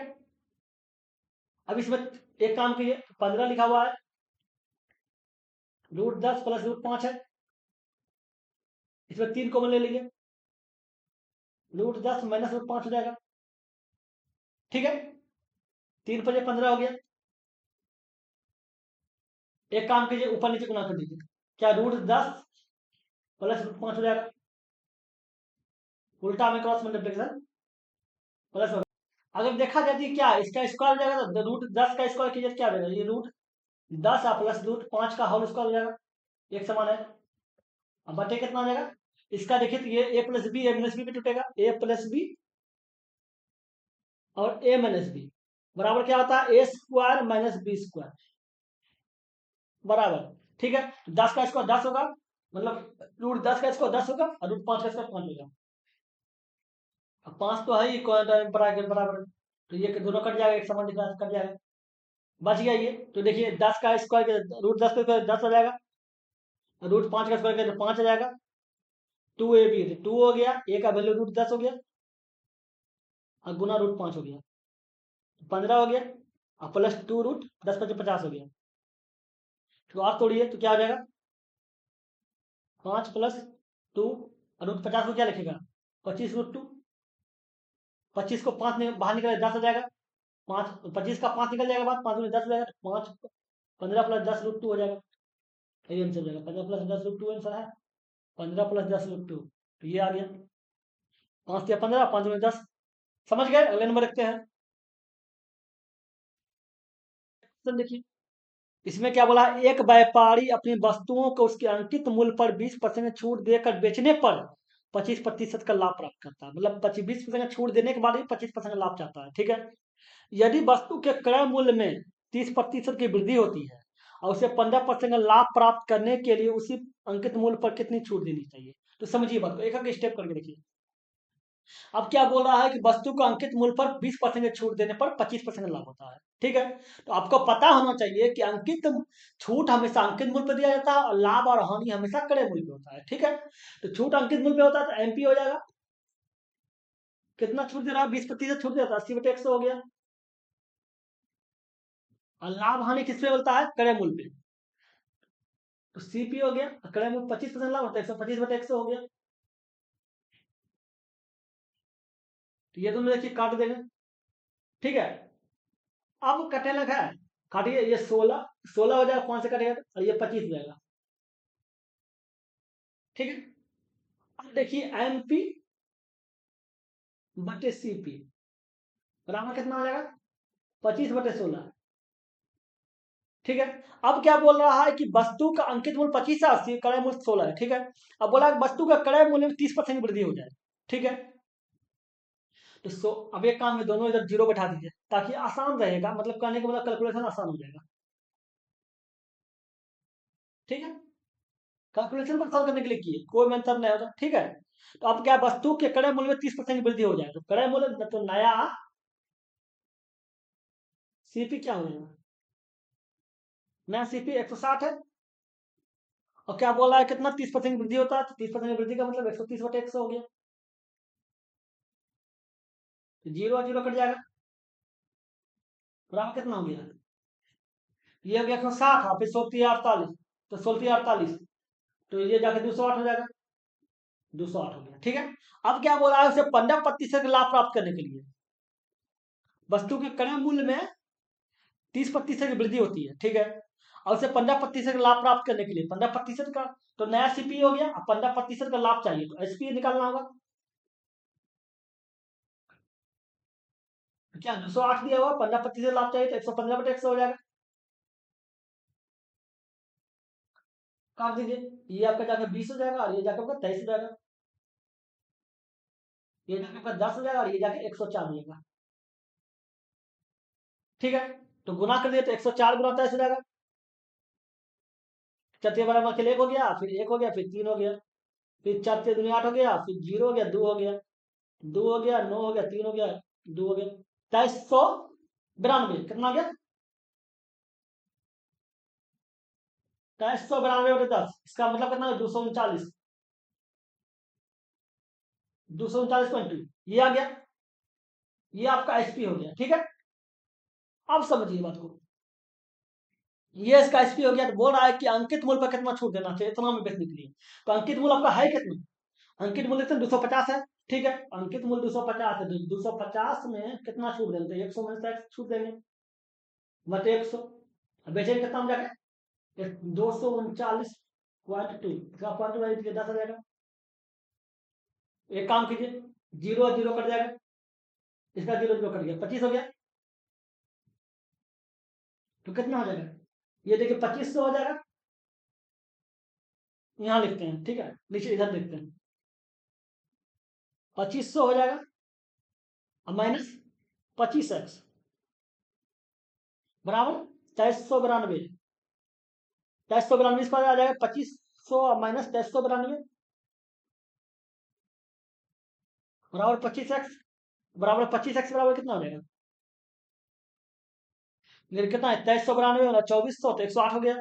अब इसमें एक काम कीजिए, 15 लिखा हुआ है, √10 प्लस √5 है, इसमें 3 कॉमन ले लीजिए, √10 माइनस √5 हो जाएगा, ठीक है, 3 5 15 हो गया, एक काम कीजिए ऊपर नीचे गुना कर दीजिए, क्या √10 प्लस √5 हो जाएगा, उल्टा में क्रॉस मल्टीप्लिकेशन प्लस होगा, अगर देखा जाए क्या इसका स्क्वायर हो जाएगा, तो √10 का स्क्वायर कीजिए क्या हो जाएगा, ये √10 प्लस √5 का होल स्क्वायर हो जाएगा, एक समान है, अब बटे कितना हो जाएगा, इसका देखिए तो ये a प्लस बी, भी टूटेगा, a प्लस बी और a माइनस बी बराबर क्या होता है, a² माइनस b² बराबर, ठीक है, 10 का स्क्वायर 10 होगा, मतलब √10 का स्क्वायर 10 होगा और √5 का स्क्वायर 5 होगा। अब 5 तो है ही बराबर बराबर, तो ये दोनों कट जाएगा, एक समान डिफरेंस कट जाएगा, बच गया ये। तो देखिए 10 का स्क्वायर √10 का स्क्वायर 10 आ जाएगा, √5 का स्क्वायर करें तो 5 आ जाएगा, 2ab 2 हो गया, a का वैल्यू √10 हो गया और गुना √5 हो गया, 15 हो गया और प्लस 2 √10 × 50 हो गया। तो आप तोड़िए तो क्या हो जाएगा, 5 + 2 √50 को क्या लिखेगा, 25 √2, 25 को 5 बाहर निकले 10 आ जाएगा, 25 का 5 निकल जाएगा, बाद 5 में 10 हो जाएगा, 5 15 + 10 √2 हो जाएगा, ये आंसर हो जाएगा, 15 + 10 √2 आंसर है, 15 + 10 √2, तो ये आ गया, 5 या 15, 5 में 10। समझ गए। अगले नंबर रखते हैं, देखिए इसमें क्या बोला, एक व्यापारी अपनी वस्तुओं को उसके अंकित मूल्य पर 20% छूट देकर बेचने पर 25% का लाभ प्राप्त करता है, मतलब 20% छूट देने के बाद भी 25% लाभ चाहता है, ठीक है। यदि वस्तु के क्रय मूल्य में 30% की वृद्धि होती है और उसे 15% का लाभ प्राप्त करने के लिए उसी अंकित मूल्य पर कितनी छूट देनी चाहिए, तो समझिए बात को, एक एक स्टेप करके देखिए। अब क्या बोल रहा है कि वस्तु को अंकित मूल्य पर 20% छूट देने पर 25% लाभ होता है, ठीक है। तो आपको पता होना चाहिए कि अंकित छूट हमेशा अंकित मूल्य पर दिया जाता है और लाभ और हानि हमेशा क्रय मूल्य पे होता है, ठीक है। तो छूट अंकित मूल्य पे होता है तो एमपी हो जाएगा, कितना छूट दे रहा है, 20% छूट देता है, 80/100 हो गया। और लाभ हानि किस पे बोलता है, क्रय मूल्य पे, तो सीपी हो गया, क्रय मूल्य 25% लाभ होता है, 125/100 हो गया। तो ये दोनों देखिए काट देंगे, ठीक है। अब कटने लगा है, काटिए, ये 16 हो जाएगा, 5 से कटेगा और ये 25 हो जाएगा, ठीक है। अब देखिए एमपी बटे सीपी बराबर कितना हो जाएगा, 25/16, ठीक है। अब क्या बोल रहा है कि वस्तु का अंकित मूल्य 25 है, क्रय मूल्य 16 है, ठीक है। अब बोला वस्तु का क्रय मूल्य में 30% वृद्धि हो जाए, ठीक है। तो अब एक काम है, दोनों इधर जीरो बैठा दीजिए ताकि आसान रहेगा, मतलब करने का मतलब कैलकुलेशन आसान हो जाएगा, ठीक है। कैलकुलेशन पर सॉल्व करने के लिए किए, कोई मेंशन नहीं होता, ठीक है। तो अब क्या, वस्तु के क्रय मूल्य में 30% वृद्धि हो जाए, तो क्रय मूल्य तो नया सीपी क्या हो जाएगा, नया सीपी 160 है। और क्या बोला है, कितना 30% वृद्धि होता है, तो 30% वृद्धि का मतलब 130/100 हो गया, तो जीरो और जीरो कट जाएगा, बराबर कितना हो गया, ये हो गया 160, फिर 16 तो 16 तो ये जाके 208 हो जाएगा, 208 हो गया, ठीक है। अब क्या बोला है, उसे 15% लाभ प्राप्त करने के लिए वस्तु के क्रय मूल्य में 30% की वृद्धि होती है, ठीक है। और उसे 15% लाभ प्राप्त करने के लिए 15% का तो नया सीपी हो गया, 15% का लाभ चाहिए तो एसपी निकालना होगा, तो क्या 208 दिया हुआ, 15% लाभ चाहिए तो 115/100 हो जाएगा, काट दीजिए, ये आपका जाकर 20 हो जाएगा और ये जाकर आपका 23 हो जाएगा, ये जाकर आपका 10 हो जाएगा और ये जाके 104 मिलेगा, ठीक है। तो गुना कर दिए तो 104 गुना 23 हो जाएगा, चौथे बराबर के लिए एक हो गया, फिर एक हो गया, फिर 3 हो गया, फिर 4×3 = 8 हो गया, फिर 0 हो गया, 2 हो गया, 2 हो गया, 9 हो गया, 3 हो गया, 2 हो गया, 2392, कितना हो गया, 2392/10, इसका मतलब कितना है, 239, 239.2, ये आ गया, ये आपका एसपी हो गया, ठीक है। अब समझिए बात को, ये इसका एसपी हो गया, तो बोल रहा है कि अंकित मूल्य पर कितना छूट देना चाहिए इतना में बेचने के लिए, तो अंकित मूल्य आपका है कितना, अंकित मूल्य तो 250 है, ठीक है। अंकित मूल्य 250 है, तो 250 में कितना छूट देंगे, तो 100 में से छूट देंगे, मत 100, बेचेंगे कितना में जाके 239.2, इसका पॉइंट वाइज 10 आ जाएगा, एक काम कीजिए, जीरो जीरो कट जाएगा, इसका जीरो जीरो कट गया, 25 हो गया, तो कितना हो जाएगा, ये देखिए 2500 हो जाएगा, यहाँ लिखते हैं, ठीक है, नीचे इधर लिखते हैं, 2500 हो जाएगा और माइनस 25x बराबर 492, 492 इस पर आ जाएगा 25 100 माइनस 2392 बराबर 25x बराबर 25x बराबर कितना हो जाएगा? फिर कितना है? 2392 वाला 2400 तो 108 हो गया।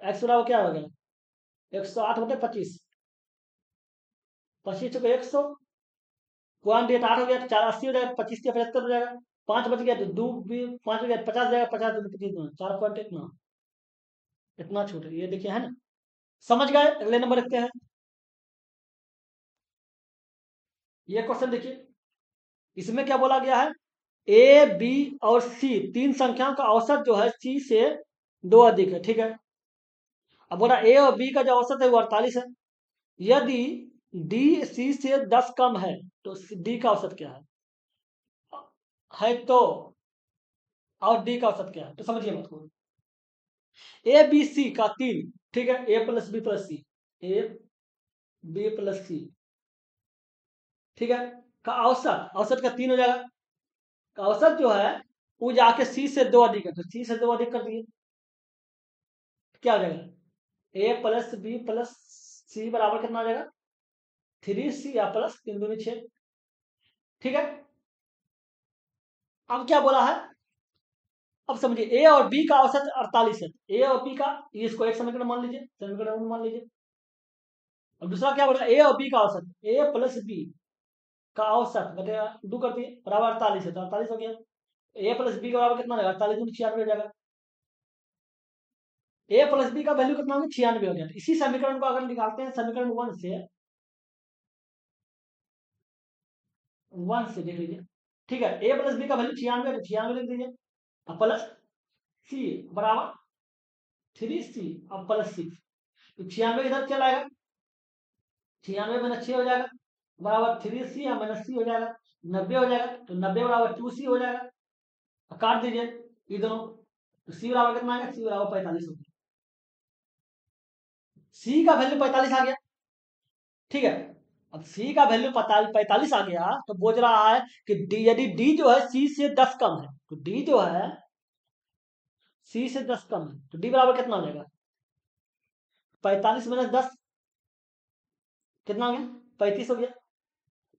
x बराबर क्या हो गया? 108/25, 25 चुके 100, क्वांट 8 हो गया तो 480 हो जाएगा, 25 के 75 हो जाएगा, 5 बच गया तो 2 भी 5 हो गया 50 हो जाएगा, 50 दूनी 25 4 क्वांट इतना इतना छूट है। ये देखिए है ना, समझ गए? अगले नंबर रखते हैं। ये क्वेश्चन देखिए, इसमें क्या बोला गया है? ए बी और सी तीन संख्याओं का औसत जो है सी से 2 अधिक है, ठीक है। अब बोला ए और बी का जो औसत है वो 48 है। यदि डी सी से 10 कम है तो डी का औसत क्या है तो, और डी का औसत क्या है तो समझिए मत को। ए बी सी का 3, ठीक है, A plus B plus C, A B plus C, ठीक है, का औसत औसत का 3 हो जाएगा। का औसत जो है वो जाके सी से 2 अधिक है, तो सी से 2 अधिक कर दिए, क्या हो जाएगा? ए प्लस बी प्लस सी बराबर कितना हो जाएगा? 3c या प्लस 3 दूनी 6, ठीक है। अब क्या बोला है? अब समझिए, ए और बी का औसत 48 है, ए और बी का, इसको एक समीकरण मान लीजिए, समीकरण मान लीजिए। अब दूसरा क्या बोला? ए और बी का औसत, ए प्लस बी का औसत बटेगा 2 कर दिए, बराबर 48 है, तो 48 हो गया। ए प्लस बी का बराबर कितना रहेगा? 48 दूनी 96 हो जाएगा। ए प्लस बी का वैल्यू कितना होगा? 96 हो गया। तो इसी समीकरण को अगर निकालते हैं समीकरण 1 से देख लीजिए, ठीक है, ए प्लस बी का वैल्यू 96 तो 96 लिख दीजिए, अब प्लस सी बराबर 3c अब प्लस 6, तो 96 इधर चला आएगा, 96 माइनस 6 हो जाएगा, बराबर 3c या माइनस सी हो जाएगा, 90 हो जाएगा, तो 90 बराबर 2c हो जाएगा। काट दीजिए ये दोनों, तो सी बराबर कितना आएगा? सी बराबर 45 हो गया। सी का वैल्यू 45 आ गया, ठीक है। अब सी का वैल्यू 45 आ गया तो बोझ रहा है कि डी, यदि डी जो है सी से 10 कम है, तो डी जो है सी से 10 कम है, तो डी बराबर कितना हो जाएगा? 45 माइनस 10 कितना हो गया? 35 हो गया।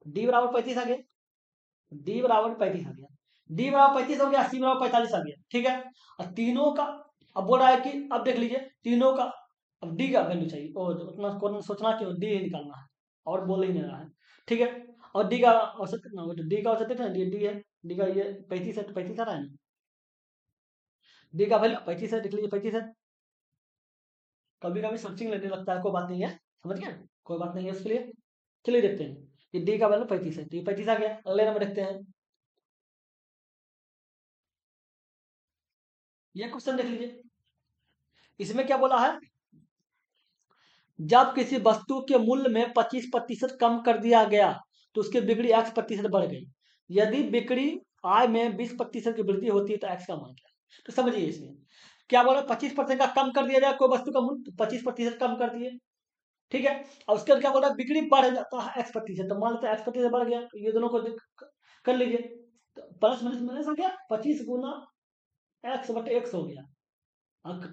डी बराबर 35 आ गया, डी बराबर 35 आ गया, डी बराबर 35 हो गया, सी बराबर 45 आ गया, ठीक है। और तीनों का अब बोल रहा है कि अब देख लीजिए तीनों का, अब डी का वैल्यू चाहिए, और उतना कौन सोचना क्यों, डी ही निकालना है, और बोल ही नहीं रहा है, ठीक है। और डी का औसत कितना होगा? तो डी का औसत कितना है? डी है, डी का ये 35 है, तो 35 आ रहा है ना, डी का वैल्यू 35 है, देख लीजिए 35 है। कभी कभी सर्चिंग लेने लगता है, कोई बात नहीं है, समझ गए, कोई बात नहीं है उसके लिए। चलिए देखते हैं, ये डी का वैल्यू 35 है, तो ये 35 आ गया। अगले नंबर देखते हैं, ये क्वेश्चन देख लीजिए, इसमें क्या बोला है? जब किसी वस्तु के मूल्य में 25% कम कर दिया गया तो उसकी बिक्री x% बढ़ गई। यदि बिक्री आय में 20% की वृद्धि होती है तो x का मान क्या है? तो समझिए इसमें क्या बोला, 25% का कम कर दिया जाए कोई वस्तु का मूल्य, तो 25% कम कर दिए, ठीक है। और उसके बाद क्या बोला? बिक्री बढ़ जाता है x%, तो मान लेते हैं x% बढ़ गया, तो ये दोनों को कर लीजिए, तो प्लस माइनस माइनस हो गया, 25 गुना x/x हो गया।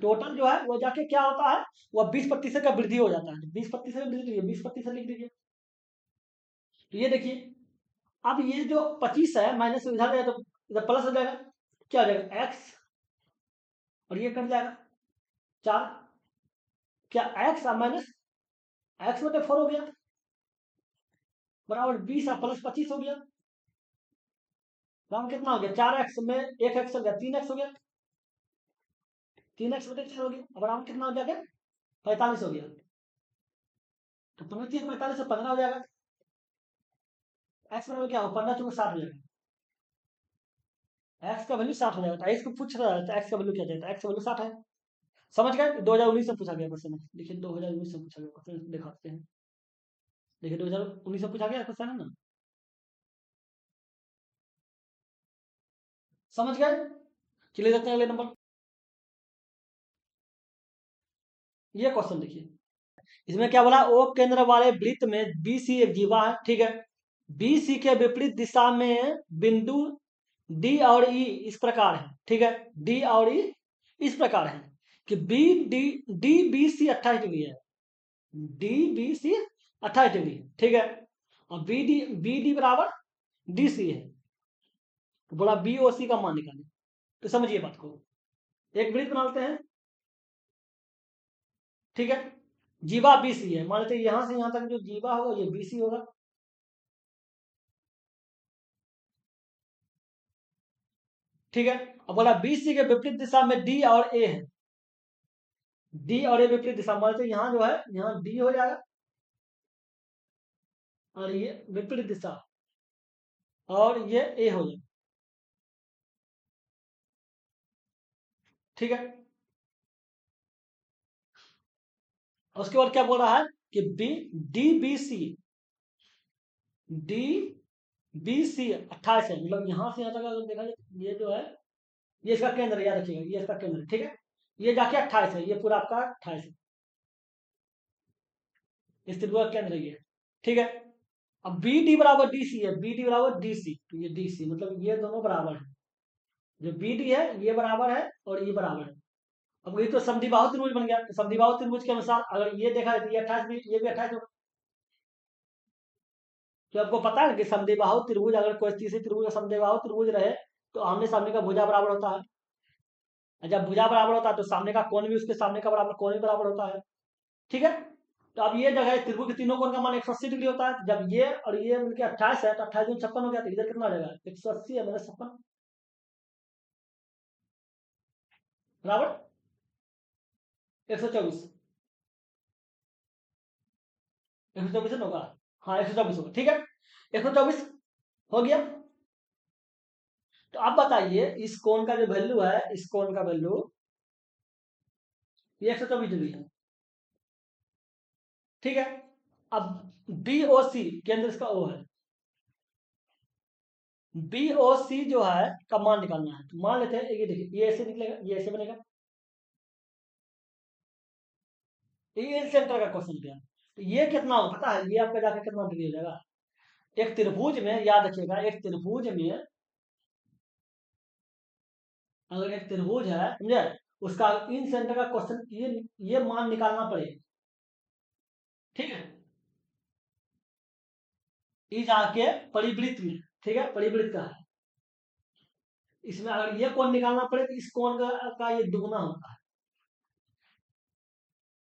टोटल जो है वो जाके क्या होता है, वह 20% का वृद्धि हो जाता है, 20% वृद्धि, 20% लिख दीजिए। तो ये देखिए, अब ये जो 25 है माइनस इधर है तो इधर प्लस हो जाएगा, क्या हो जाएगा? एक्स, और ये कट जाएगा 4, क्या एक्स माइनस x/4 हो गया, बराबर 20 प्लस 25 हो गया, बराबर कितना हो गया? 4x में 1x हो गया, 3x हो गया, 3x/4 हो गया, बराबर कितना हो जाएगा? 45 हो गया, तो 45 से 15 हो जाएगा, एक्स बराबर क्या हो? 15 चौके 60 हो जाएगा, एक्स का वैल्यू 60 हो जाएगा। तो इसको पूछ रहा है तो एक्स का वैल्यू क्या देता है? एक्स का वैल्यू 60 है। समझ गए? 2019 से पूछा गया क्वेश्चन है, देखिए 2019 से पूछा गया क्वेश्चन, दिखाते हैं, देखिए 2019 से पूछा गया क्वेश्चन है ना, समझ गए? चलिए देखते हैं अगले नंबर, ये क्वेश्चन देखिए, इसमें क्या बोला? ओ केंद्र वाले वृत्त में बी सी एक जीवा है, ठीक है। बी सी के विपरीत दिशा में बिंदु डी और ई इस प्रकार है, ठीक है, डी और ई इस प्रकार है कि B D D B C 28 degree है, डी बी सी 28 डिग्री है, ठीक है। और बी डी बराबर डी सी है, तो बोला बी ओ सी का मान निकालें। तो समझिए बात को, एक वृत्त बना लेते हैं, ठीक है। जीवा बी सी है, मान लेते हैं यहां से यहां तक जो जीवा होगा ये बी सी होगा, ठीक है। अब बोला बी सी के विपरीत दिशा में डी और ए है, डी और ए विपरीत दिशा, मान लेते हैं यहाँ जो है यहाँ डी हो जाएगा और ये विपरीत दिशा और ये ए हो जाएगा, ठीक है। उसके बाद क्या बोल रहा है कि B D B C, D B C 28 है, मतलब यहां से यहां तक अगर देखा जाए ये जो है ये इसका केंद्र है, याद रखिएगा ये इसका केंद्र है, ठीक है। ये जाके 28 है, ये पूरा आपका 28 है, इस त्रिभुज का केंद्र है ये, ठीक है। अब बी डी बराबर डी सी है, बी डी बराबर डी सी, तो ये डी सी मतलब ये दोनों बराबर है, जो बी डी है ये बराबर है और ये बराबर है। अब ये तो समद्विबाहु त्रिभुज बन गया, तो समद्विबाहु त्रिभुज के अनुसार अगर ये देखा जाए तो ये 28 भी, ये भी 28 होगा। तो आपको पता है कि समद्विबाहु त्रिभुज अगर कोई तीसरी त्रिभुज का समद्विबाहु त्रिभुज रहे तो आमने सामने का भुजा बराबर होता है, और जब भुजा बराबर होता है तो सामने का कोण भी उसके सामने का बराबर कोण भी बराबर होता है, ठीक है। तो अब ये जगह त्रिभुज के तीनों कोण का मान 180 डिग्री होता है, जब ये और ये मिलकर 28 है तो 28 में 56 हो गया, तो इधर कितना हो जाएगा 180 है मतलब 56 बराबर 124, 124 होगा, हाँ 124 होगा, ठीक है। 124 हो गया। तो अब बताइए इस कोण का जो वैल्यू है, इस कोण का वैल्यू ये 124 डिग्री है, ठीक है। अब बी ओ सी केंद्र इसका ओ है, बी ओ सी जो है का मान निकालना है, तो मान लेते हैं ये देखिए ये ऐसे निकलेगा, ये ऐसे बनेगा, ये सेंटर का क्वेश्चन दिया, तो ये कितना हो पता है, ये आपका जाकर कितना डिग्री हो जाएगा, एक त्रिभुज में याद रखिएगा, एक त्रिभुज में अगर एक त्रिभुज है समझे, उसका इन सेंटर का क्वेश्चन ये मान निकालना पड़ेगा, ठीक है। ये जाके परिवृत्त में, ठीक है, परिवृत्त का है, इसमें अगर ये कोण निकालना पड़े तो इस कोण का ये दुगना होता है।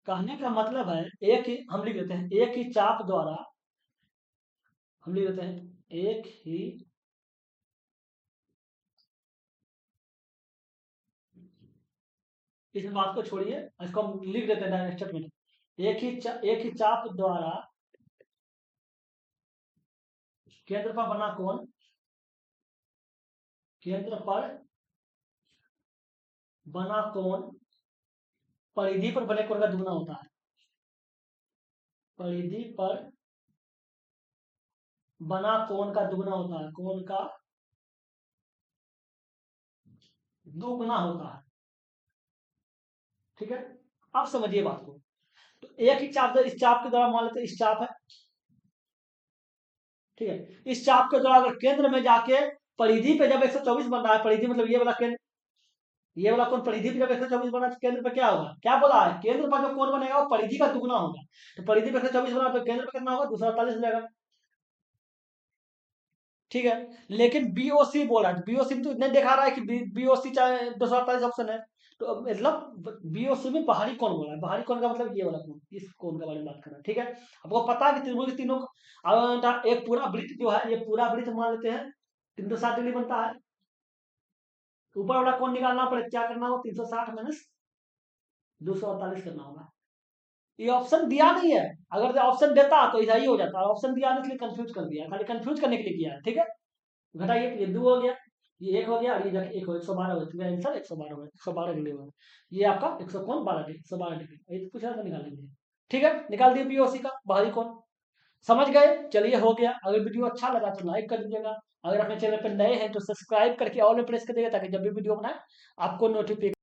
कहने का मतलब है एक ही हम लिख लेते हैं, एक ही चाप द्वारा हम लिख लेते हैं, एक ही इस बात को छोड़िए, इसको हम लिख देते हैं डायरेक्ट स्टेटमेंट, एक ही चाप द्वारा केंद्र पर बना कोण, केंद्र पर बना कोण परिधि पर बने कोण का दुगना होता है, परिधि पर बना कोण का दुगना होता है, कोण का दुगना होता है, ठीक है। अब समझिए बात को, तो एक ही चाप इस चाप के द्वारा मान लेते हैं इस चाप है, ठीक है। इस चाप के द्वारा अगर केंद्र में जाके परिधि पे जब 124 बन रहा है, परिधि मतलब ये वाला केंद्र, ये वाला कोण परिधि पे जब 124 बना तो केंद्र पे क्या होगा, क्या बोला है, केंद्र पर जो कोण बनेगा वो परिधि का दुगना होगा, तो परिधि पे 124 बना तो केंद्र पे कितना होगा 248 हो जाएगा, ठीक है। लेकिन बीओसी बोल रहा है, बीओसी तो नहीं दिखा रहा है कि बीओसी चाहे 248 ऑप्शन है, तो मतलब बीओसी में बाहरी कोण बोला है, बाहरी कोण का मतलब ये वाला कोण, इस कोण के बारे में बात कर रहा है, ठीक है। आपको पता है कि त्रिभुज के तीनों एक पूरा वृत्त जो है, ये पूरा वृत्त मान लेते हैं 360 डिग्री बनता है, ऊपर वाला कोण निकालना पड़े, क्या करना होगा 360 माइनस 248 करना होगा। ये ऑप्शन दिया नहीं है, अगर ऑप्शन देता तो ऐसा ही हो जाता, ऑप्शन दिया नहीं इसलिए कंफ्यूज कर दिया, खाली कंफ्यूज करने के लिए किया है, ठीक है। घटाइए, ये 2 हो गया, ये 1 हो गया और ये जाके 1 हो 112 हो गया, आंसर 112 हो गया, 112 डिग्री हो गया, ये आपका 100 कोण 12 डिग्री 112 डिग्री, ये पूछा था निकाल लेंगे, ठीक है। निकाल दिए बीओसी का बाहरी कोण, समझ गए, चलिए हो गया। अगर वीडियो अच्छा लगा तो लाइक कर दीजिएगा, अगर अपने चैनल पर नए हैं तो सब्सक्राइब करके ऑल में प्रेस कर दीजिएगा ताकि जब भी वीडियो बनाए आपको नोटिफिकेशन